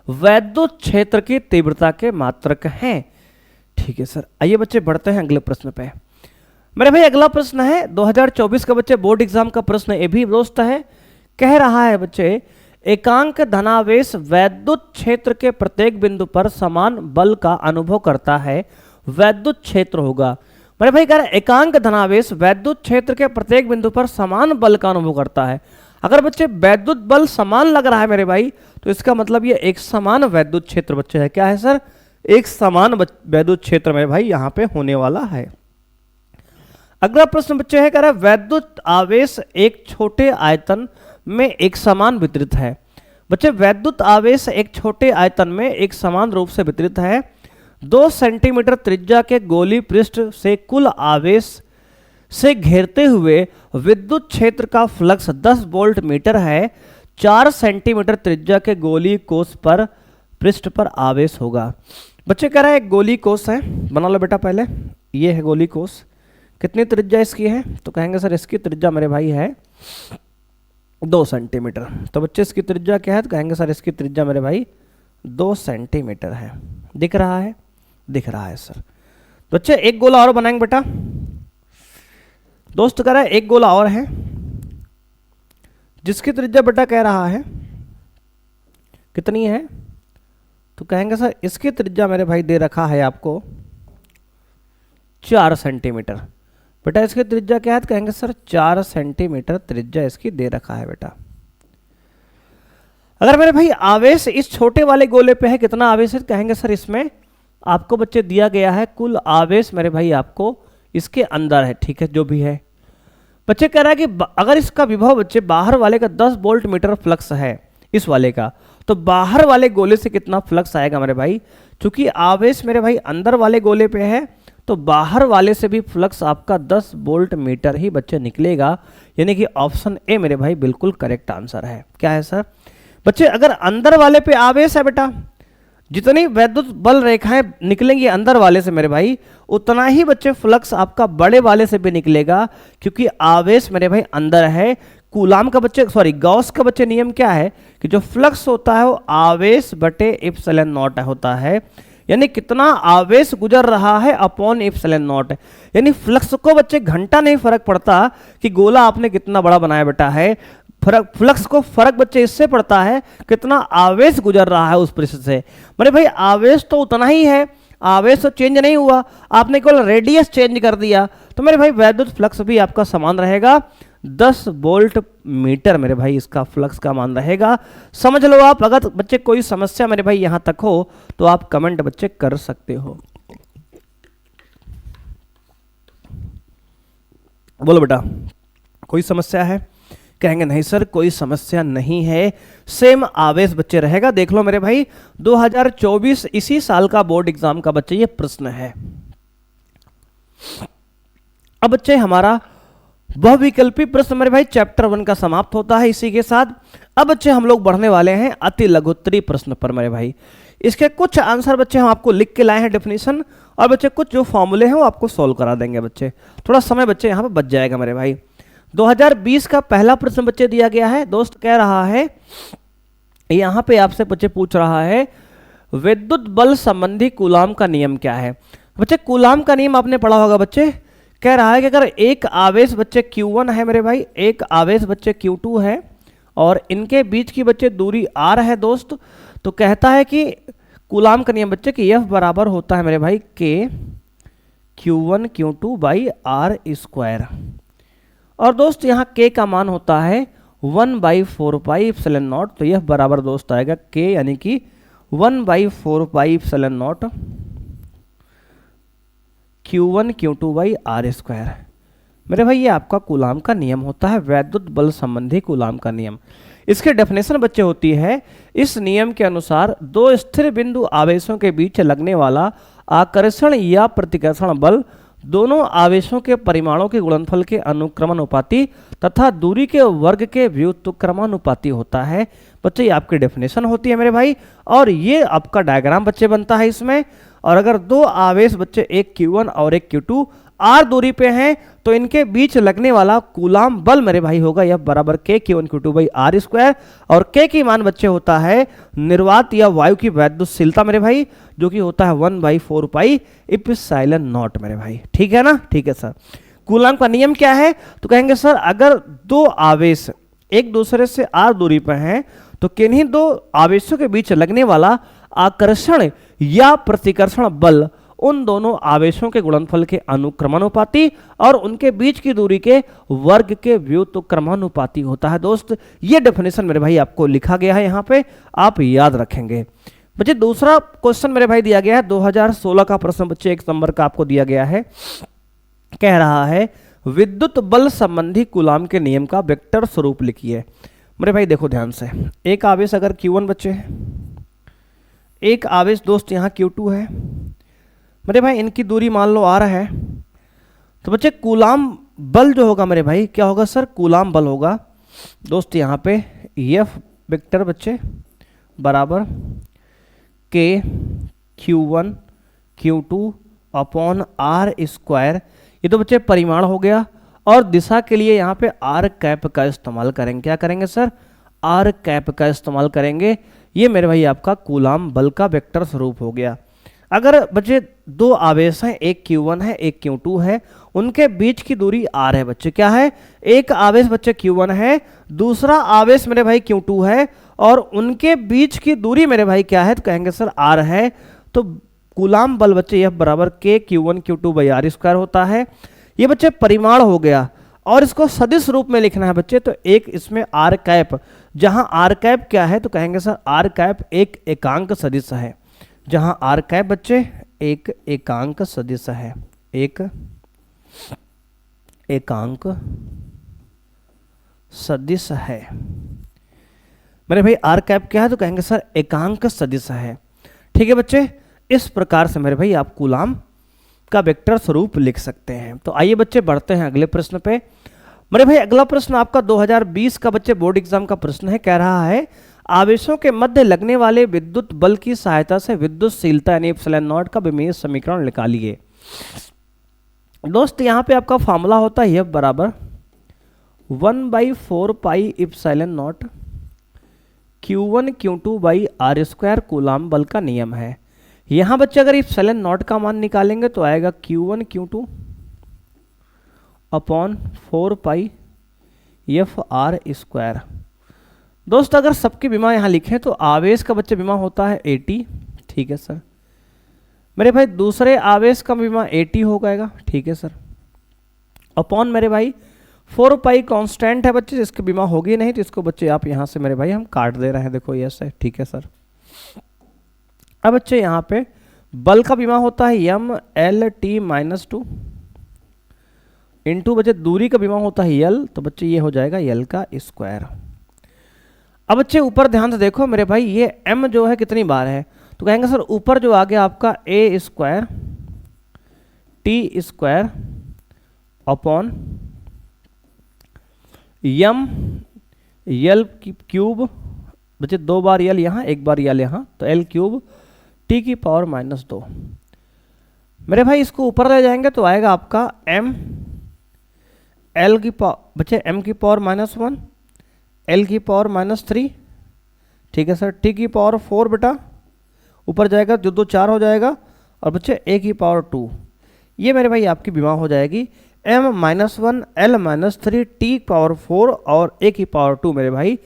वैद्युत क्षेत्र की तीव्रता के मात्रक हैं। ठीक है सर। आइए बच्चे बढ़ते हैं अगले प्रश्न पे। मेरे भाई अगला प्रश्न है 2024 का बच्चे बोर्ड एग्जाम का प्रश्न ये भी दोस्त है। कह रहा है बच्चे एकांक धनावेश वैद्युत क्षेत्र के प्रत्येक बिंदु पर समान बल का अनुभव करता है, वैद्युत क्षेत्र होगा। मेरे भाई कह रहा है एकांक धनावेश वैद्युत क्षेत्र के प्रत्येक बिंदु पर समान बल का अनुभव करता है। अगर बच्चे वैद्युत बल समान लग रहा है मेरे भाई, तो इसका मतलब ये एक समान वैद्युत क्षेत्र बच्चे है। क्या है सर? एक समान वैद्युत क्षेत्र मेरे भाई यहां पे होने वाला है। अगला प्रश्न बच्चे है, कह रहा है वैद्युत आवेश एक छोटे आयतन में एक समान वितरित है। बच्चे वैद्युत आवेश एक छोटे आयतन में एक समान रूप से वितरित है। 2 सेंटीमीटर त्रिज्या के गोली पृष्ठ से कुल आवेश से घेरते हुए विद्युत क्षेत्र का फ्लक्स 10 वोल्ट मीटर है। 4 सेंटीमीटर त्रिज्या के गोली कोष पर पृष्ठ पर आवेश होगा। बच्चे कह रहे हैं एक गोली कोष है, बना लो बेटा पहले। ये है गोली कोष, कितनी त्रिज्या इसकी है? तो कहेंगे सर इसकी त्रिज्या मेरे भाई है 2 सेंटीमीटर। तो बच्चे इसकी त्रिज्या क्या है? तो कहेंगे सर इसकी त्रिज्या मेरे भाई 2 सेंटीमीटर है। दिख रहा है? दिख रहा है सर। तो बच्चे एक गोला और बनाएंगे बेटा। दोस्त कह रहा है एक गोला और है जिसकी त्रिज्या बेटा कह रहा है कितनी है? तो कहेंगे सर इसकी त्रिज्या मेरे भाई दे रखा है आपको 4 सेंटीमीटर। बेटा इसकी त्रिज्या क्या है? तो कहेंगे सर 4 सेंटीमीटर त्रिज्या इसकी दे रखा है बेटा। अगर मेरे भाई आवेश इस छोटे वाले गोले पे है, कितना आवेश है? कहेंगे सर इसमें आपको बच्चे दिया गया है कुल आवेश मेरे भाई आपको इसके अंदर है, ठीक है, जो भी है। बच्चे कह रहा है कि अगर इसका विभव बच्चे बाहर वाले का 10 वोल्ट मीटर फ्लक्स है इस वाले का, तो बाहर वाले गोले से कितना फ्लक्स आएगा मेरे भाई। चूंकि आवेश मेरे भाई अंदर वाले गोले पे है, तो बाहर वाले से भी फ्लक्स आपका 10 वोल्ट मीटर ही बच्चे निकलेगा, यानी कि ऑप्शन ए मेरे भाई बिल्कुल करेक्ट आंसर है। क्या है सर? बच्चे अगर अंदर वाले पे आवेश है बेटा, जितनी वैद्युत बल रेखाएं निकलेंगी अंदर वाले से मेरे भाई, उतना ही बच्चे फ्लक्स आपका बड़े वाले से भी निकलेगा, क्योंकि आवेश मेरे भाई अंदर है। कूलाम का बच्चे गॉस का बच्चे नियम क्या है कि जो फ्लक्स होता है वो आवेश बटे एप्सिलॉन नॉट होता है, यानी कितना आवेश गुजर रहा है अपॉन एप्सिलॉन नॉट। यानी फ्लक्स को बच्चे घंटा नहीं फर्क पड़ता कि गोला आपने कितना बड़ा बनाया बेटा है, फ्लक्स को फर्क बच्चे इससे पड़ता है कितना आवेश गुजर रहा है उस पृष्ठ से। मेरे भाई आवेश तो उतना ही है, आवेश तो चेंज नहीं हुआ, आपने केवल रेडियस चेंज कर दिया, तो मेरे भाई वैद्युत फ्लक्स भी आपका समान रहेगा, 10 वोल्ट मीटर मेरे भाई इसका फ्लक्स का मान रहेगा। समझ लो आप। अगर बच्चे कोई समस्या मेरे भाई यहां तक हो तो आप कमेंट बच्चे कर सकते हो। बोलो बेटा, कोई समस्या है? कहेंगे नहीं सर कोई समस्या नहीं है, सेम आवेश बच्चे रहेगा। देख लो मेरे भाई 2024 इसी साल का बोर्ड एग्जाम का बच्चे ये प्रश्न है। अब बच्चे हमारा बहुविकल्पी प्रश्न मेरे भाई चैप्टर 1 का समाप्त होता है इसी के साथ। अब बच्चे हम लोग बढ़ने वाले हैं अति लघुत्तरी प्रश्न पर मेरे भाई। इसके कुछ आंसर बच्चे हम आपको लिख के लाए हैं डेफिनेशन, और बच्चे कुछ जो फॉर्मूले हैं वो आपको सॉल्व करा देंगे बच्चे। थोड़ा समय बच्चे यहाँ पर बच जाएगा मेरे भाई। 2020 का पहला प्रश्न बच्चे दिया गया है। दोस्त कह रहा है, यहां पे आपसे बच्चे पूछ रहा है विद्युत बल संबंधी कूलाम का नियम क्या है। बच्चे कूलाम का नियम आपने पढ़ा होगा बच्चे। कह रहा है कि अगर एक आवेश बच्चे Q1 है मेरे भाई, एक आवेश बच्चे Q2 है, और इनके बीच की बच्चे दूरी R है दोस्त, तो कहता है कि कूलाम का नियम बच्चे कि F बराबर होता है मेरे भाई K Q1 Q2 by R square. और दोस्त यहाँ K का मान होता है 1/4 पाई एप्सिलॉन नॉट, तो यह बराबर दोस्त आएगा K यानी कि 1/4 pi epsilon naught Q1 Q2 by R square. मेरे भाई ये आपका कूलाम का नियम होता है, वैद्युत बल संबंधी कूलाम का नियम। इसके डेफिनेशन बच्चे होती है, इस नियम के अनुसार दो स्थिर बिंदु आवेशों के बीच लगने वाला आकर्षण या प्रतिकर्षण बल दोनों आवेशों के परिमाणों के गुणनफल के अनुक्रमानुपाती तथा दूरी के वर्ग के व्युत्क्रमानुपाती होता है। बच्चे ये आपकी डेफिनेशन होती है मेरे भाई, और ये आपका डायग्राम बच्चे बनता है इसमें। और अगर दो आवेश बच्चे एक Q1 और एक Q2 R दूरी पे हैं, तो इनके बीच लगने वाला कूलाम बल मेरे भाई होगा यह बराबर K Q1 Q2 by R square. और K की मान बच्चे होता है निर्वात या वायु की वैद्युतशीलता मेरे भाई, जो कि होता है 1/4 पाई एप्सिलॉन नॉट मेरे भाई। ठीक है ना? ठीक है सर। कूलाम का नियम क्या है? तो कहेंगे सर अगर दो आवेश एक दूसरे से R दूरी पर हैं, तो किन्हीं दो आवेशों के बीच लगने वाला आकर्षण या प्रतिकर्षण बल उन दोनों आवेशों के गुणनफल के अनुक्रमानुपाती और उनके बीच की दूरी के वर्ग के व्युत्क्रमानुपाती होता है। दोस्त ये डेफिनेशन मेरे भाई आपको लिखा गया है यहाँ पे, आप याद रखेंगे। बच्चे दूसरा क्वेश्चन मेरे भाई दिया गया है 2016 का प्रश्न बच्चे 1 नंबर का आपको दिया गया है। कह रहा है विद्युत बल संबंधी कूलाम के नियम का वेक्टर स्वरूप लिखिए। मेरे भाई देखो ध्यान से, एक आवेश अगर Q1 बच्चे है, एक आवेश दोस्त यहाँ Q2 है मेरे भाई, इनकी दूरी मान लो R है, तो बच्चे कूलाम बल जो होगा मेरे भाई क्या होगा सर? कूलाम बल होगा दोस्त यहाँ पे F वेक्टर बच्चे बराबर K Q1 Q2 upon R square. ये तो बच्चे परिमाण हो गया, और दिशा के लिए यहाँ पे R कैप का इस्तेमाल करेंगे। क्या करेंगे सर? R कैप का इस्तेमाल करेंगे। ये मेरे भाई आपका कूलाम बल का वेक्टर स्वरूप हो गया। अगर बच्चे दो आवेश हैं, एक Q1 है एक Q2 है, उनके बीच की दूरी R है बच्चे। क्या है? एक आवेश बच्चे Q1 है, दूसरा आवेश मेरे भाई Q2 है, और उनके बीच की दूरी मेरे भाई क्या है? तो कहेंगे सर R है। तो कूलाम बल बच्चे यह बराबर K Q1 Q2 by R square होता है। ये बच्चे परिमाण हो गया, और इसको सदिश रूप में लिखना है बच्चे, तो एक इसमें R कैप, जहां R कैप क्या है? तो कहेंगे सर R कैप एक एकांक सदिश है। जहां R कैप बच्चे एक एकांक सदिश है, एक एकांक सदिश है। मेरे भाई आर कैप क्या है, तो कहेंगे सर एकांक सदिश है। ठीक है बच्चे, इस प्रकार से मेरे भाई आप कूलाम का वेक्टर स्वरूप लिख सकते हैं। तो आइए बच्चे बढ़ते हैं अगले प्रश्न पे। मेरे भाई अगला प्रश्न आपका 2020 का बच्चे बोर्ड एग्जाम का प्रश्न है। कह रहा है आवेशों के मध्य लगने वाले विद्युत बल की सहायता से विद्युतशीलता यानी एप्सिलॉन नॉट का विमेय समीकरण निकालिए। दोस्त यहाँ पे आपका फॉर्मूला होता है F बराबर 1/4 pi epsilon naught Q1 Q2 by R square coulomb बल का नियम है। यहाँ बच्चे अगर एप्सिलॉन नॉट का मान निकालेंगे तो आएगा Q1 Q2 अपॉन 4 पाई एफ आर स्क्वायर। दोस्त अगर सबकी विमा यहाँ लिखें तो आवेश का बच्चे विमा होता है 80। ठीक है सर। मेरे भाई दूसरे आवेश का विमा 80 हो जाएगा। ठीक है सर। अपॉन मेरे भाई 4 पाई कांस्टेंट है बच्चे, जिसकी बीमा होगी नहीं तो इसको बच्चे आप यहाँ से मेरे भाई हम काट दे रहे हैं। देखो यस है। ठीक है सर। अब बच्चे यहाँ पे बल का बीमा होता है M/L/T-2 इंटू बच्चे दूरी का बीमा होता है L, तो बच्चे ये हो जाएगा L का स्क्वायर। अब बच्चे ऊपर ध्यान से देखो मेरे भाई, ये M जो है कितनी बार है, तो कहेंगे सर ऊपर जो आ गया आपका A square T square upon M L cube, बच्चे 2 बार L यहाँ 1 बार L यहाँ, तो L क्यूब T की पावर -2। मेरे भाई इसको ऊपर ले जाएंगे तो आएगा आपका M L की पावर बच्चे M की पावर -1 L की पावर -3। ठीक है सर। T की पावर 4 बेटा, ऊपर जाएगा जो 2 4 हो जाएगा, और बच्चे A की पावर 2। ये मेरे भाई आपकी विमा हो जाएगी M-1 L-3 T पावर 4 और A की पावर 2। मेरे भाई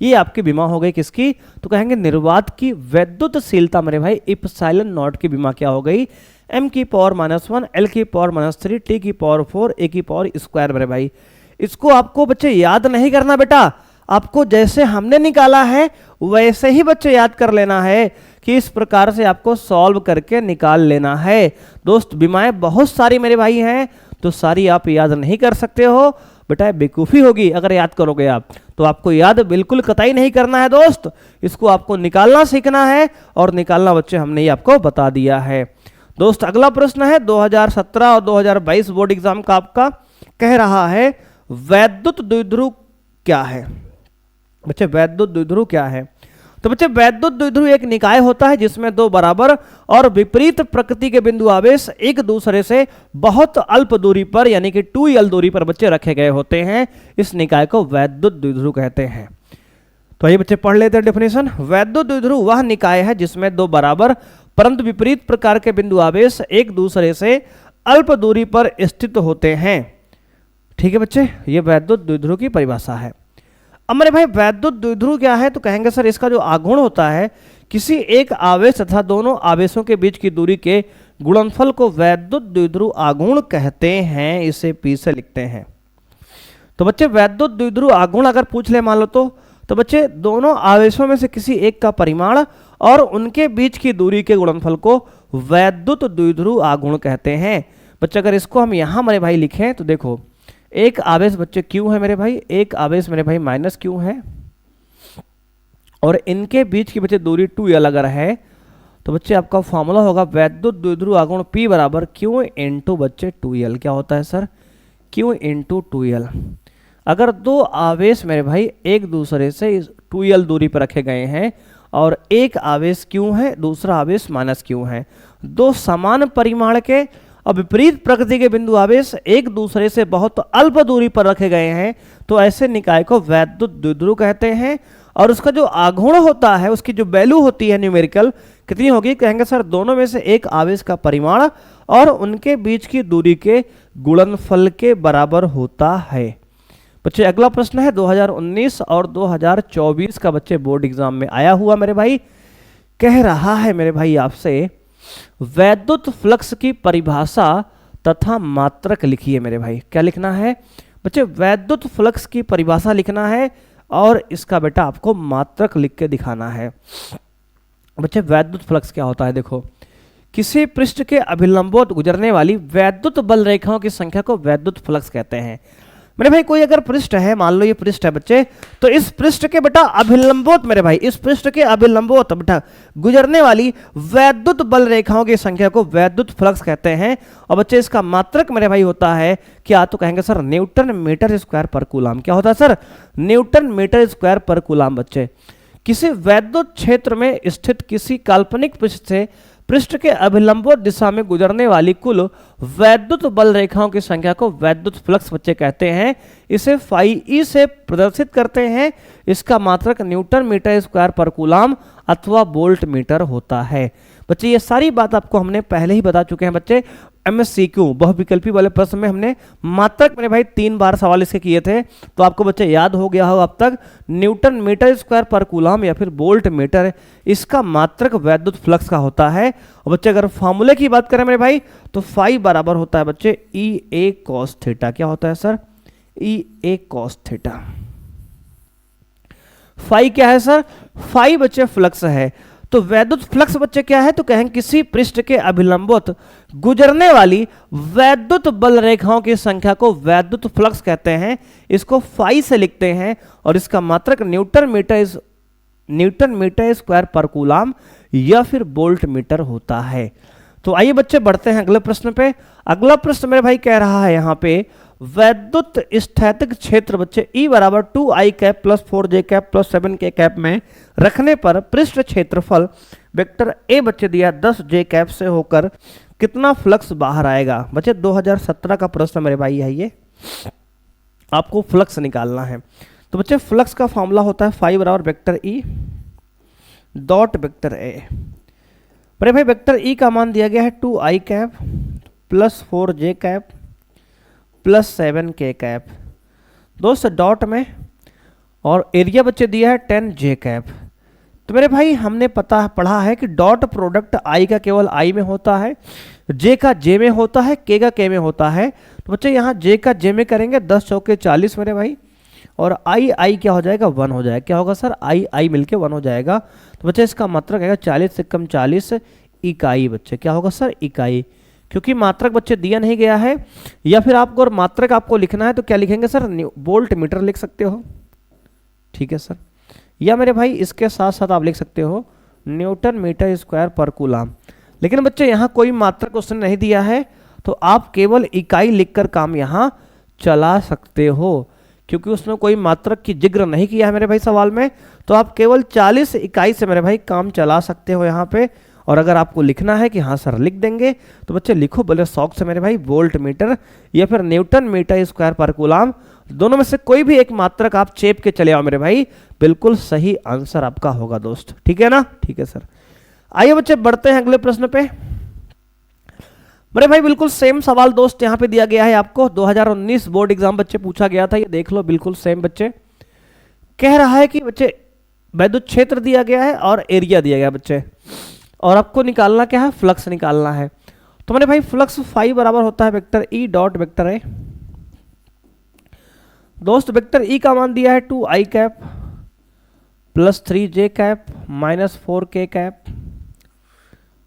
ये आपकी बीमा हो गई किसकी, तो कहेंगे निर्वात की वैद्युतशीलता। मेरे भाई एप्सिलॉन नॉट की बीमा क्या हो गई, M की पावर -1 L की पावर -3 T की पावर 4 A की पावर स्क्वायर। मेरे भाई इसको आपको बच्चे याद नहीं करना बेटा, आपको जैसे हमने निकाला है वैसे ही बच्चे याद कर लेना है कि इस प्रकार से आपको सॉल्व करके निकाल लेना है। दोस्त बीमाएं बहुत सारी मेरे भाई हैं, तो सारी आप याद नहीं कर सकते हो बेटा, बेवकूफ़ी होगी अगर याद करोगे आप, तो आपको याद बिल्कुल कतई नहीं करना है दोस्त, इसको आपको निकालना सीखना है, और निकालना बच्चे हमने ही आपको बता दिया है। दोस्त अगला प्रश्न है 2017 और 2022 बोर्ड एग्जाम का आपका। कह रहा है वैद्युत द्विध्रुव क्या है। बच्चे वैद्युत द्विध्रुव क्या है, तो बच्चे वैद्युत द्विध्रुव एक निकाय होता है जिसमें 2 बराबर और विपरीत प्रकृति के बिंदु आवेश एक दूसरे से बहुत अल्प दूरी पर यानी कि 2L दूरी पर बच्चे रखे गए होते हैं। इस निकाय को वैद्युत द्विध्रुव कहते हैं। तो ये बच्चे पढ़ लेते हैं डेफिनेशन। वैद्युत द्विध्रुव वह निकाय है जिसमें 2 बराबर परंतु विपरीत प्रकार के बिंदु आवेश एक दूसरे से अल्प दूरी पर स्थित होते हैं। ठीक है बच्चे, ये वैद्युत द्विध्रुव की परिभाषा है। अब मेरे भाई वैद्युत द्विध्रुव क्या है, तो कहेंगे सर इसका जो आघूर्ण होता है किसी एक आवेश तथा दोनों आवेशों के बीच की दूरी के गुणनफल को वैद्युत द्विध्रुव आघूर्ण कहते हैं। इसे P से लिखते हैं। तो बच्चे वैद्युत द्विध्रुव आघूर्ण अगर पूछ ले मान लो तो बच्चे दोनों आवेशों में से किसी एक का परिमाण और उनके बीच की दूरी के गुणनफल को वैद्युत द्विध्रुव आघूर्ण कहते हैं। बच्चे अगर इसको हम यहाँ मेरे भाई लिखें तो देखो, एक आवेश बच्चे Q है मेरे भाई, एक आवेश मेरे भाई -Q है, और इनके बीच की बच्चे दूरी 2L अगर है तो बच्चे आपका फॉर्मूला होगा वैद्युत द्विध्रुव आघूर्ण P बराबर Q इंटू बच्चे 2L। क्या होता है सर, Q इंटू 2L। अगर 2 आवेश मेरे भाई एक दूसरे से 2L दूरी पर रखे गए हैं और एक आवेश Q है दूसरा आवेश -Q है, 2 समान परिमाण के और विपरीत प्रकृति के बिंदु आवेश एक दूसरे से बहुत अल्प दूरी पर रखे गए हैं, तो ऐसे निकाय को वैद्युत द्विध्रुव कहते हैं। और उसका जो आघूर्ण होता है उसकी जो वैल्यू होती है न्यूमेरिकल कितनी होगी, कहेंगे सर दोनों में से एक आवेश का परिमाण और उनके बीच की दूरी के गुणनफल के बराबर होता है। बच्चे अगला प्रश्न है 2019 और 2024 का बच्चे बोर्ड एग्जाम में आया हुआ मेरे भाई। कह रहा है मेरे भाई आपसे वैद्युत फ्लक्स की परिभाषा तथा मात्रक लिखिए। मेरे भाई क्या लिखना है बच्चे, वैद्युत फ्लक्स की परिभाषा लिखना है और इसका बेटा आपको मात्रक लिख के दिखाना है। बच्चे वैद्युत फ्लक्स क्या होता है, देखो किसी पृष्ठ के अभिलंबोत गुजरने वाली वैद्युत बल रेखाओं की संख्या को वैद्युत फ्लक्स कहते हैं। मेरे भाई कोई अगर पृष्ठ है, मान लो ये पृष्ठ है बच्चे, तो इस पृष्ठ के बेटा अभिलंबोत, मेरे भाई इस पृष्ठ के अभिलंबोत बेटा गुजरने वाली वैद्युत बल रेखाओं की संख्या को वैद्युत फ्लक्स कहते हैं। और बच्चे इसका मात्रक मेरे भाई होता है क्या, तो कहेंगे सर न्यूटन मीटर स्क्वायर पर कूलाम। क्या होता है सर, न्यूटन मीटर स्क्वायर पर कूलाम। बच्चे किसी वैद्युत क्षेत्र में स्थित किसी काल्पनिक पृष्ठ से पृष्ठ के अभिलंबोत दिशा में गुजरने वाली कुल वैद्युत बल रेखाओं की संख्या को वैद्युत फ्लक्स बच्चे कहते हैं। इसे फाई ई से प्रदर्शित करते हैं। इसका मात्रक न्यूटन मीटर स्क्वायर पर कूलाम अथवा वोल्ट मीटर होता है। बच्चे ये सारी बात आपको हमने पहले ही बता चुके हैं। बच्चे MSCQ बहुविकल्पी वाले प्रश्न में हमने मात्रक मेरे भाई 3 बार सवाल इसके किए थे, तो आपको बच्चे याद हो गया हो अब तक। न्यूटन मीटर स्क्वायर पर कूलाम या फिर वोल्ट मीटर, इसका मात्रक वैद्युत फ्लक्स का होता है। और बच्चे अगर फॉर्मूले की बात करें मेरे भाई, तो फाई बराबर होता है बच्चे EA cos थीटा। क्या होता है sir, EA cos theta. Phi क्या है सर, फाई बच्चे फ्लक्स है। तो वैद्युत फ्लक्स बच्चे क्या है, तो कहेंगे किसी पृष्ठ के अभिलंबोत गुजरने वाली वैद्युत बल रेखाओं की संख्या को वैद्युत फ्लक्स कहते हैं। इसको फाई से लिखते हैं और इसका मात्रक न्यूटन मीटर स्क्वायर पर कूलाम या फिर वोल्ट मीटर होता है। तो आइए बच्चे बढ़ते हैं अगले प्रश्न पे। अगला प्रश्न मेरे भाई कह रहा है यहाँ पे वैद्युत स्थैतिक क्षेत्र बच्चे E बराबर 2i cap plus 4j cap plus 7k cap में रखने पर पृष्ठ क्षेत्रफल वेक्टर A बच्चे दिया 10j कैप से होकर कितना फ्लक्स बाहर आएगा। बच्चे 2017 का प्रश्न मेरे भाई है ये, आपको फ्लक्स निकालना है। तो बच्चे फ्लक्स का फॉर्मूला होता है फाई बराबर vector E dot vector A। मेरे भाई वेक्टर E का मान दिया गया है 2i cap plus 4j cap plus 7k cap दोस्त डॉट में, और एरिया बच्चे दिया है 10j कैप। तो मेरे भाई हमने पढ़ा है कि डॉट प्रोडक्ट i का केवल i में होता है, j का j में होता है, k का k में होता है। तो बच्चे यहाँ j का j में करेंगे 10 चौके 40 मेरे भाई, और i क्या हो जाएगा 1 हो जाएगा। क्या होगा सर, i मिलके 1 हो जाएगा। तो बच्चे इसका मात्रक आएगा 40 से कम 40 इकाई। बच्चे क्या होगा सर, इकाई, क्योंकि मात्रक बच्चे दिया नहीं गया है। या फिर आपको और मात्रक आपको लिखना है तो क्या लिखेंगे सर, वोल्ट मीटर लिख सकते हो, ठीक है सर। या मेरे भाई इसके साथ साथ आप लिख सकते हो न्यूटन मीटर स्क्वायर पर कूलाम। लेकिन बच्चे यहाँ कोई मात्रक उसने नहीं दिया है, तो आप केवल इकाई लिखकर काम यहाँ चला सकते हो, क्योंकि उसमें कोई मात्रक की जिक्र नहीं किया है मेरे भाई सवाल में। तो आप केवल 40 इकाई से मेरे भाई काम चला सकते हो यहाँ पे। और अगर आपको लिखना है कि हाँ सर लिख देंगे, तो बच्चे लिखो बोले शौक से मेरे भाई वोल्ट मीटर या फिर न्यूटन मीटर स्क्वायर पर कूलाम। दोनों में से कोई भी एक मात्रक आप चेप के चले आओ मेरे भाई, बिल्कुल सही आंसर आपका होगा दोस्त, ठीक है ना, ठीक है सर। आइए बच्चे बढ़ते हैं अगले प्रश्न पे। मेरे भाई बिल्कुल सेम सवाल दोस्त यहाँ पे दिया गया है आपको, 2019 बोर्ड एग्जाम बच्चे पूछा गया था, ये देख लो बिल्कुल सेम। बच्चे कह रहा है कि बच्चे वैद्युत क्षेत्र दिया गया है और एरिया दिया गया बच्चे, और आपको निकालना क्या है, फ्लक्स निकालना है। तो मेरे भाई फ्लक्स फाई बराबर होता है vector E dot vector A। दोस्त वेक्टर E का मान दिया है 2i cap plus 3j cap minus 4k cap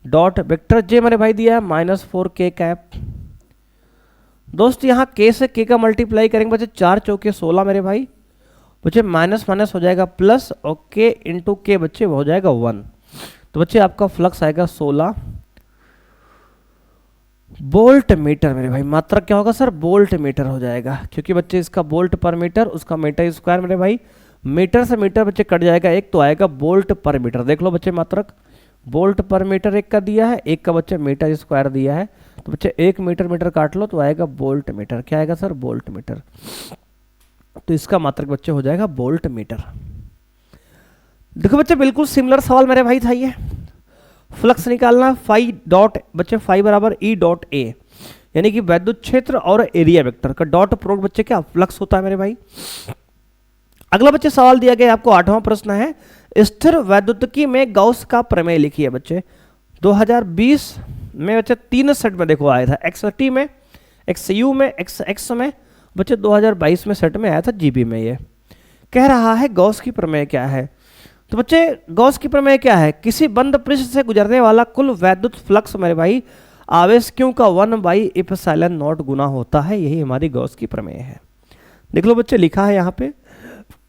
dot vector J मेरे भाई दिया है माइनस 4k कैप। दोस्त यहाँ k से k का मल्टीप्लाई करेंगे बच्चे 4 चौके 16 मेरे भाई, बच्चे माइनस माइनस हो जाएगा प्लस, और k इंटू के बच्चे हो जाएगा 1। तो बच्चे आपका फ्लक्स आएगा 16 वोल्ट मीटर मेरे भाई। मात्रक क्या होगा सर, वोल्ट मीटर हो जाएगा, क्योंकि बच्चे इसका वोल्ट पर मीटर, उसका मीटर स्क्वायर मेरे भाई, मीटर से मीटर बच्चे कट जाएगा एक, तो आएगा वोल्ट पर मीटर। देख लो बच्चे मात्रक वोल्ट पर मीटर एक का दिया है, एक का बच्चे मीटर स्क्वायर दिया है। तो बच्चे 1 मीटर मीटर काट लो तो आएगा वोल्ट मीटर। क्या आएगा सर, वोल्ट मीटर। तो इसका मात्रक बच्चे हो जाएगा वोल्ट मीटर। देखो बच्चे बिल्कुल सिमिलर सवाल मेरे भाई था ये, फ्लक्स निकालना फाई डॉट बच्चे फाई बराबर E डॉट A, यानी कि वैद्युत क्षेत्र और एरिया वेक्टर का डॉट प्रोडक्ट बच्चे क्या फ्लक्स होता है मेरे भाई। अगला बच्चे सवाल दिया गया आपको 8वां प्रश्न है, स्थिर वैद्युतिकी में गॉस का प्रमेय लिखिए। बच्चे 2020 में बच्चे 3 सेट में देखो आया था, XT में, XU में, XX में। बच्चे 2022 में सेट में आया था GB में। ये कह रहा है गॉस की प्रमेय क्या है। तो बच्चे गॉस की प्रमेय क्या है, किसी बंद पृष्ठ से गुजरने वाला कुल वैद्युत फ्लक्स मेरे भाई आवेश क्यू का 1/ε0 गुना होता है, यही हमारी गॉस की प्रमेय है। देख लो बच्चे लिखा है यहाँ पे,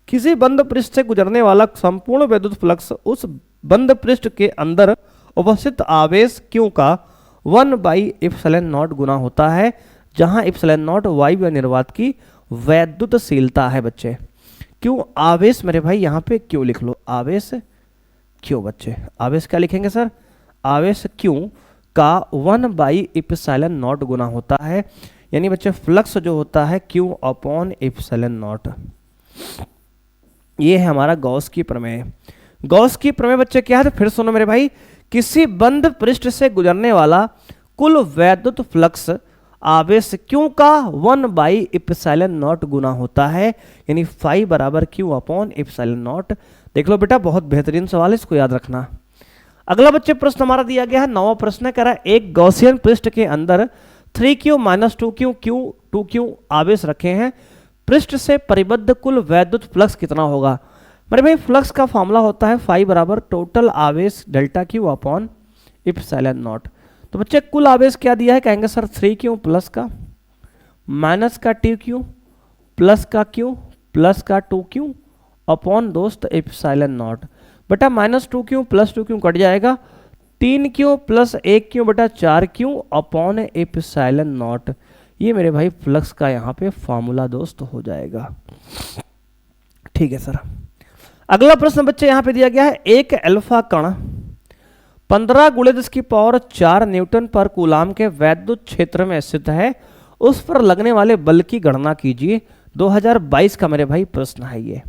किसी बंद पृष्ठ से गुजरने वाला संपूर्ण वैद्युत फ्लक्स उस बंद पृष्ठ के अंदर उपस्थित आवेश क्यू का 1/ε0 गुना होता है, जहां ε0 वायु या निर्वात की वैद्युतशीलता है बच्चे। क्यों आवेश मेरे भाई यहाँ पे क्यों लिख लो, आवेश क्यों बच्चे, आवेश क्या लिखेंगे सर, आवेश क्यों का 1/ε0 गुना होता है, यानी बच्चे फ्लक्स जो होता है Q/ε0। ये है हमारा गॉस की प्रमेय। गॉस की प्रमेय बच्चे क्या है, तो फिर सुनो मेरे भाई, किसी बंद पृष्ठ से गुजरने वाला कुल वैद्युत फ्लक्स आवेश क्यू का 1/ε0 गुना होता है, यानी फाई बराबर Q/ε0। देख लो बेटा बहुत बेहतरीन सवाल है, इसको याद रखना। अगला बच्चे प्रश्न हमारा दिया गया है, 9वां प्रश्न कह रहा है एक गॉसियन पृष्ठ के अंदर 3Q - 2Q Q आवेश रखे हैं, पृष्ठ से परिबद्ध कुल वैद्युत फ्लक्स कितना होगा। मेरे भाई फ्लक्स का फॉर्मूला होता है फाई बराबर टोटल आवेश डेल्टा Q/ε0। तो बच्चे कुल आवेश क्या दिया है, कहेंगे सर 3Q प्लस का माइनस का 2Q प्लस का Q प्लस का 2Q अपॉन दोस्त ε0। बेटा -2Q प्लस 2Q कट जाएगा, 3Q प्लस 1Q बेटा 4Q अपॉन ε0। ये मेरे भाई फ्लक्स का यहाँ पे फॉर्मूला दोस्त हो जाएगा। ठीक है सर। अगला प्रश्न बच्चे यहाँ पे दिया गया है, एक अल्फा कण 15 × 10⁴ न्यूटन पर कूलाम के वैद्युत क्षेत्र में स्थित है, उस पर लगने वाले बल की गणना कीजिए। 2022 का मेरे भाई प्रश्न है ये।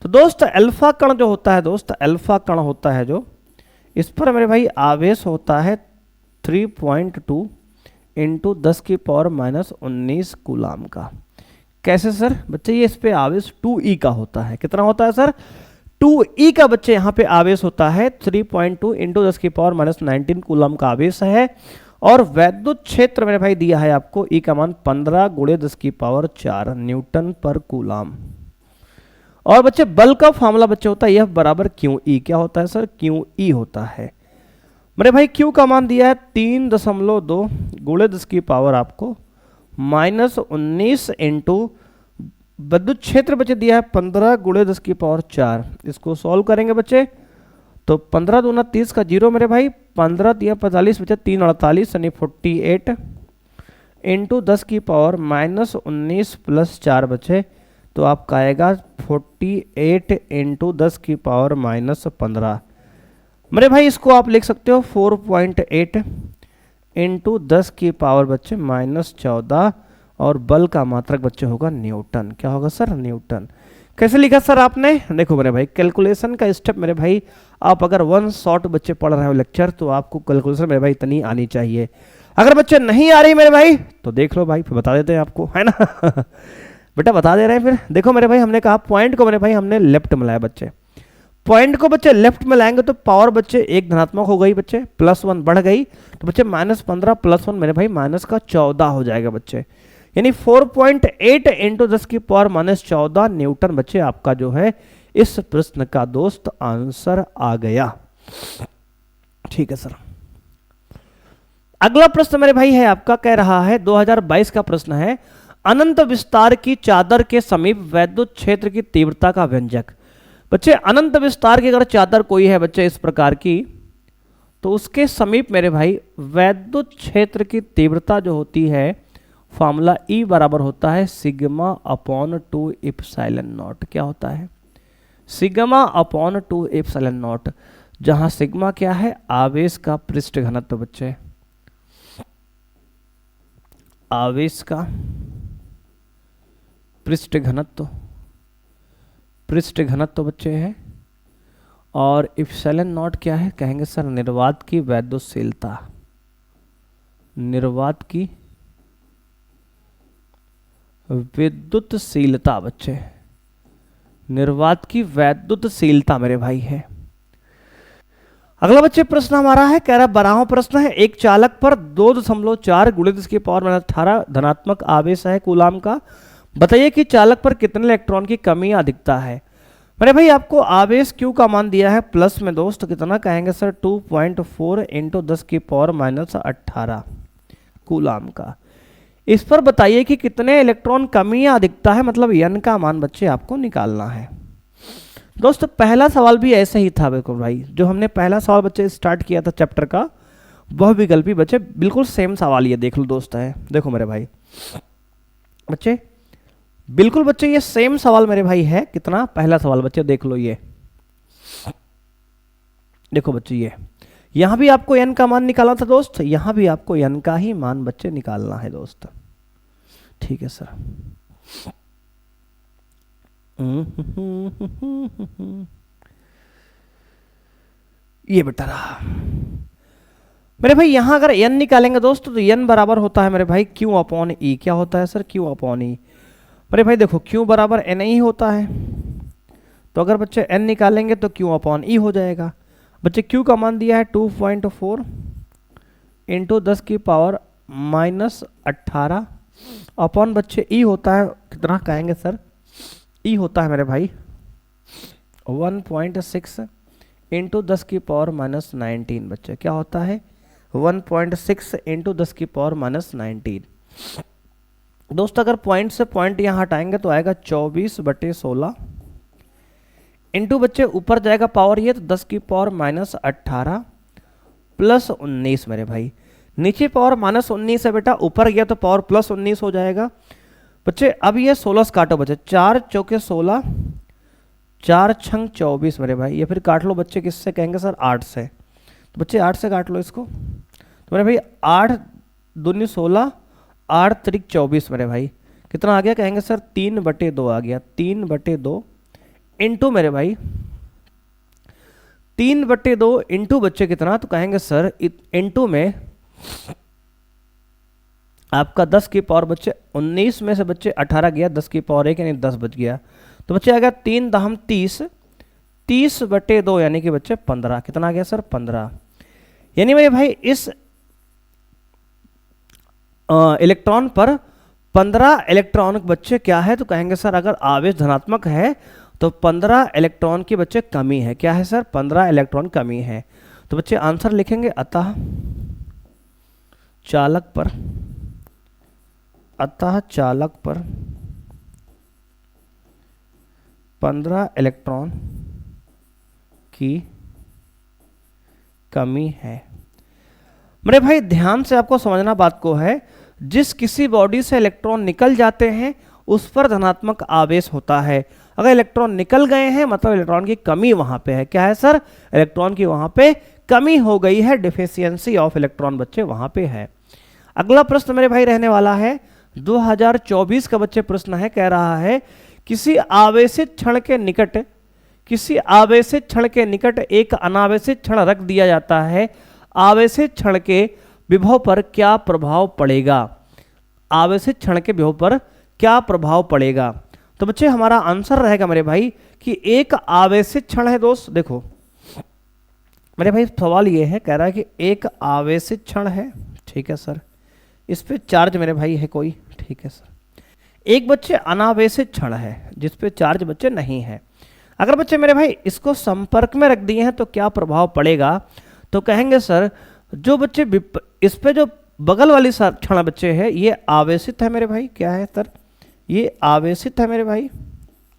तो दोस्त अल्फा कण जो होता है, दोस्त अल्फा कण होता है जो, इस पर मेरे भाई आवेश होता है 3.2 × 10⁻⁻19 कूलाम का। कैसे सर बच्चे, ये इस पे आवेश 2e का होता है। कितना होता है सर, 2e का बच्चे यहाँ पे आवेश होता है 3.2 × 10⁻⁻19 कूलाम का आवेश है। और वैद्युत क्षेत्र मेरे भाई दिया है आपको e का मान 15 × 10⁴ न्यूटन पर कूलाम। और बच्चे बल का फॉर्मूला बच्चे होता है F बराबर QE। क्या होता है सर, QE होता है। मेरे भाई Q का मान दिया है 3.2 × 10⁻⁻ आपको -19 इंटू विद्युत क्षेत्र बच्चे दिया है 15 × 10⁻⁴। इसको सॉल्व करेंगे बच्चे तो 15 दूना 30 का 0 मेरे भाई, 15 × 45 बच्चे 3 48 यानी 48 इंटू 10⁻⁻19 प्लस 4 बच्चे, तो आपका आएगा 48 इंटू 10⁻⁻15। मेरे भाई इसको आप लिख सकते हो 4.8 इंटू 10⁻⁻ बच्चे -14, और बल का मात्रक बच्चे होगा न्यूटन। क्या होगा सर, न्यूटन। कैसे लिखा सर आपने, देखो मेरे भाई कैलकुलेशन का स्टेप मेरे भाई, आप अगर 1 शॉट बच्चे पढ़ रहे हो लेक्चर, तो आपको कैलकुलेशन मेरे भाई इतनी आनी चाहिए। अगर बच्चे नहीं आ रही मेरे भाई तो देख लो भाई, फिर बता देते हैं आपको, है ना। बेटा बता दे रहे हैं। फिर देखो मेरे भाई, हमने कहा पॉइंट को मेरे भाई हमने लेफ्ट में लाया बच्चे, पॉइंट को बच्चे लेफ्ट में लाएंगे तो पावर बच्चे एक धनात्मक हो गई बच्चे, +1 बढ़ गई, तो बच्चे -15 + 1 मेरे भाई -14 हो जाएगा बच्चे, यानी 4.8 इंटू 10⁻⁻14 न्यूटन बच्चे आपका जो है इस प्रश्न का दोस्त आंसर आ गया। ठीक है सर। अगला प्रश्न मेरे भाई है आपका, कह रहा है 2022 का प्रश्न है, अनंत विस्तार की चादर के समीप वैद्युत क्षेत्र की तीव्रता का व्यंजक। बच्चे अनंत विस्तार की अगर चादर कोई है बच्चे इस प्रकार की, तो उसके समीप मेरे भाई वैद्युत क्षेत्र की तीव्रता जो होती है, फॉर्मूला E बराबर होता है σ/2ε0। क्या होता है, σ/2ε0, जहां सिग्मा क्या है, आवेश का पृष्ठ घनत्व बच्चे, आवेश का पृष्ठ घनत्व बच्चे है, और ε0 क्या है, कहेंगे सर निर्वात की वैद्युतशीलता, निर्वात की विद्युतशीलता बच्चे, निर्वात की वैद्युतशीलता मेरे भाई है। अगला बच्चे प्रश्न हमारा है, कह रहा 12वां प्रश्न है, एक चालक पर 2.4 × 10⁻18 धनात्मक आवेश है कूलाम का, बताइए कि चालक पर कितने इलेक्ट्रॉन की कमी या अधिकता है। मेरे भाई आपको आवेश Q का मान दिया है प्लस में दोस्त, तो कितना कहेंगे सर 2.4 इंटू 10 की पावर माइनस 18 कूलाम का। इस पर बताइए कि कितने इलेक्ट्रॉन कमी या अधिकता है, मतलब n का मान बच्चे आपको निकालना है। दोस्त पहला सवाल भी ऐसे ही था बिल्कुल भाई, जो हमने पहला सवाल बच्चे स्टार्ट किया था चैप्टर का, वह विकल्पी बच्चे बिल्कुल सेम सवाल ये देख लो दोस्त है। देखो मेरे भाई बच्चे बिल्कुल बच्चे ये सेम सवाल मेरे भाई है, कितना पहला सवाल बच्चे देख लो ये, देखो बच्चे ये यहां भी आपको n का मान निकालना था दोस्त, यहां भी आपको n का ही मान बच्चे निकालना है दोस्त, ठीक है सर। ये बेटा रहा मेरे भाई, यहां अगर n निकालेंगे दोस्त तो n बराबर होता है मेरे भाई Q अपॉन E। क्या होता है सर? Q upon E। मेरे भाई देखो Q बराबर n ही होता है, तो अगर बच्चे n निकालेंगे तो Q अपॉन E हो जाएगा। बच्चे Q का मान दिया है 2.4 इंटू 10 की पावर माइनस 18 अपॉन बच्चे E होता है कितना कहेंगे सर? E होता है मेरे भाई 1.6 इंटू 10 की पावर माइनस 19। बच्चे क्या होता है? 1.6 इंटू 10 की पावर माइनस 19। दोस्त अगर पॉइंट से पॉइंट यहाँ हटाएंगे तो आएगा 24/16 इंटू बच्चे ऊपर जाएगा पावर ये, तो 10 की पावर माइनस 18 प्लस 19 मेरे भाई। नीचे पावर माइनस 19 है बेटा, ऊपर गया तो पावर प्लस 19 हो जाएगा। बच्चे अब ये 16 से काटो बच्चे, 4 चौके 16, 4 छंग 24 मेरे भाई। ये फिर काट लो बच्चे किससे कहेंगे सर? 8 से। तो बच्चे 8 से काट लो इसको, तो मेरे भाई 8 दूनी 16, 8 त्रिक 24 मेरे भाई। कितना आ गया कहेंगे सर? 3/2 आ गया, 3/2 इंटू मेरे भाई 3/2 इंटू बच्चे कितना, तो कहेंगे सर इंटू में आपका 10 की पावर बच्चे 19 में से बच्चे 18 गया, 10 की पावर 1 यानी 10 बच गया, तो बच्चे आ गया 3 दहम 30, 30/2 यानी कि बच्चे 15। कितना आ गया सर? 15। यानी मेरे भाई इस इलेक्ट्रॉन पर 15 इलेक्ट्रॉन बच्चे क्या है, तो कहेंगे सर अगर आवेश धनात्मक है तो 15 इलेक्ट्रॉन की बच्चे कमी है। क्या है सर? 15 इलेक्ट्रॉन कमी है। तो बच्चे आंसर लिखेंगे अतः चालक पर 15 इलेक्ट्रॉन की कमी है। मेरे भाई ध्यान से आपको समझना बात को है, जिस किसी बॉडी से इलेक्ट्रॉन निकल जाते हैं उस पर धनात्मक आवेश होता है। अगर इलेक्ट्रॉन निकल गए हैं मतलब इलेक्ट्रॉन की कमी वहां पे है। क्या है सर? इलेक्ट्रॉन की वहां पे कमी हो गई है, डिफिशियंसी ऑफ इलेक्ट्रॉन बच्चे वहां पे है। अगला प्रश्न मेरे भाई रहने वाला है 2024 का बच्चे प्रश्न है, कह रहा है किसी आवेशित क्षण के निकट एक अनावेशित क्षण रख दिया जाता है, आवेशित क्षण के विभव पर क्या प्रभाव पड़ेगा? आवेशित क्षण के विभव पर क्या प्रभाव पड़ेगा? तो बच्चे हमारा आंसर रहेगा मेरे भाई कि एक आवेशित क्षण है। दोस्त देखो मेरे भाई सवाल ये है, कह रहा है कि एक आवेशित क्षण है, ठीक है सर, इस पे चार्ज मेरे भाई है कोई, ठीक है सर। एक बच्चे अनावेशित क्षण है जिस पे चार्ज बच्चे नहीं है। अगर बच्चे मेरे भाई इसको संपर्क में रख दिए हैं तो क्या प्रभाव पड़ेगा? तो कहेंगे सर जो बच्चे इस पे जो बगल वाली क्षण बच्चे है ये आवेशित है मेरे भाई। क्या है सर? ये आवेशित है मेरे भाई,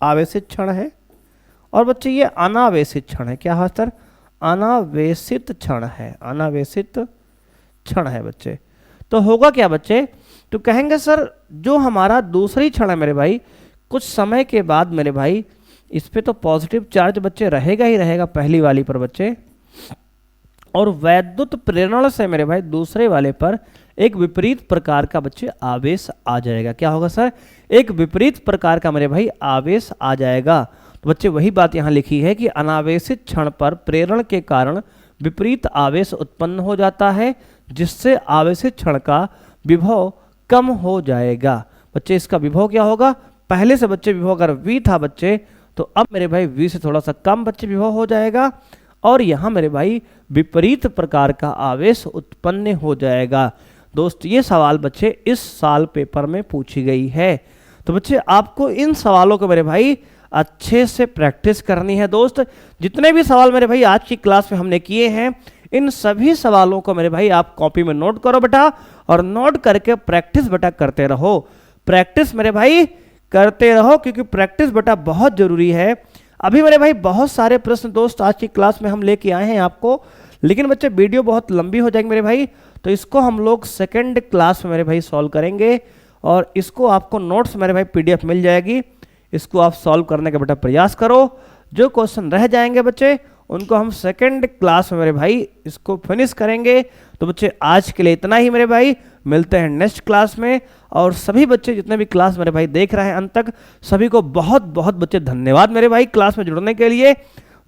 आवेशित क्षण है। और बच्चे ये अनावेशित क्षण है। क्या है सर? अनावेशित क्षण है, अनावेशित क्षण है बच्चे। तो होगा क्या बच्चे? तो कहेंगे सर जो हमारा दूसरी क्षण है मेरे भाई, कुछ समय के बाद मेरे भाई इस पे तो पॉजिटिव चार्ज बच्चे रहेगा ही रहेगा पहली वाली पर बच्चे, और वैद्युत प्रेरण से मेरे भाई दूसरे वाले पर एक विपरीत प्रकार का बच्चे आवेश आ जाएगा। क्या होगा सर? एक विपरीत प्रकार का मेरे भाई आवेश आ जाएगा। तो बच्चे वही बात यहाँ लिखी है कि अनावेशित क्षण पर प्रेरण के कारण विपरीत आवेश उत्पन्न हो जाता है, जिससे आवेशित क्षण का विभव कम हो जाएगा। बच्चे इसका विभव क्या होगा? पहले से बच्चे विभव अगर V था बच्चे, तो अब मेरे भाई V से थोड़ा सा कम बच्चे विभव हो जाएगा, और यहाँ मेरे भाई विपरीत प्रकार का आवेश उत्पन्न हो जाएगा। दोस्त ये सवाल बच्चे इस साल पेपर में पूछी गई है। तो बच्चे आपको इन सवालों को मेरे भाई अच्छे से प्रैक्टिस करनी है दोस्त। जितने भी सवाल मेरे भाई आज की क्लास में हमने किए हैं, इन सभी सवालों को मेरे भाई आप कॉपी में नोट करो बेटा, और नोट करके प्रैक्टिस बेटा करते रहो। प्रैक्टिस मेरे भाई करते रहो, क्योंकि प्रैक्टिस बेटा बहुत जरूरी है। अभी मेरे भाई बहुत सारे प्रश्न दोस्त आज की क्लास में हम लेके आए हैं आपको, लेकिन बच्चे वीडियो बहुत लंबी हो जाएगी मेरे भाई, तो इसको हम लोग सेकेंड क्लास में मेरे भाई सॉल्व करेंगे, और इसको आपको नोट्स मेरे भाई PDF मिल जाएगी। इसको आप सॉल्व करने का बेटा प्रयास करो। जो क्वेश्चन रह जाएंगे बच्चे उनको हम सेकेंड क्लास में मेरे भाई इसको फिनिश करेंगे। तो बच्चे आज के लिए इतना ही मेरे भाई, मिलते हैं नेक्स्ट क्लास में। और सभी बच्चे जितने भी क्लास मेरे भाई देख रहे हैं अंत तक, सभी को बहुत बहुत बच्चे धन्यवाद मेरे भाई क्लास में जुड़ने के लिए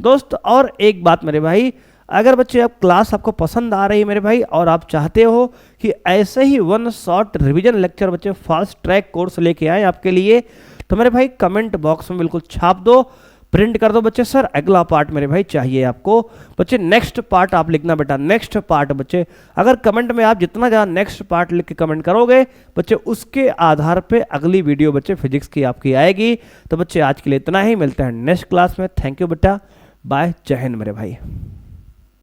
दोस्त। और एक बात मेरे भाई, अगर बच्चे अब क्लास आपको पसंद आ रही है मेरे भाई, और आप चाहते हो कि ऐसे ही वन शॉट रिवीजन लेक्चर बच्चे फास्ट ट्रैक कोर्स लेके आए आपके लिए, तो मेरे भाई कमेंट बॉक्स में बिल्कुल छाप दो, प्रिंट कर दो बच्चे, सर अगला पार्ट मेरे भाई चाहिए आपको। बच्चे नेक्स्ट पार्ट आप लिखना बेटा, नेक्स्ट पार्ट बच्चे। अगर कमेंट में आप जितना ज़्यादा नेक्स्ट पार्ट लिख के कमेंट करोगे बच्चे, उसके आधार पे अगली वीडियो बच्चे फिजिक्स की आपकी आएगी। तो बच्चे आज के लिए इतना ही, मिलते हैं नेक्स्ट क्लास में। थैंक यू बेटा, बाय, जय हिंद मेरे भाई।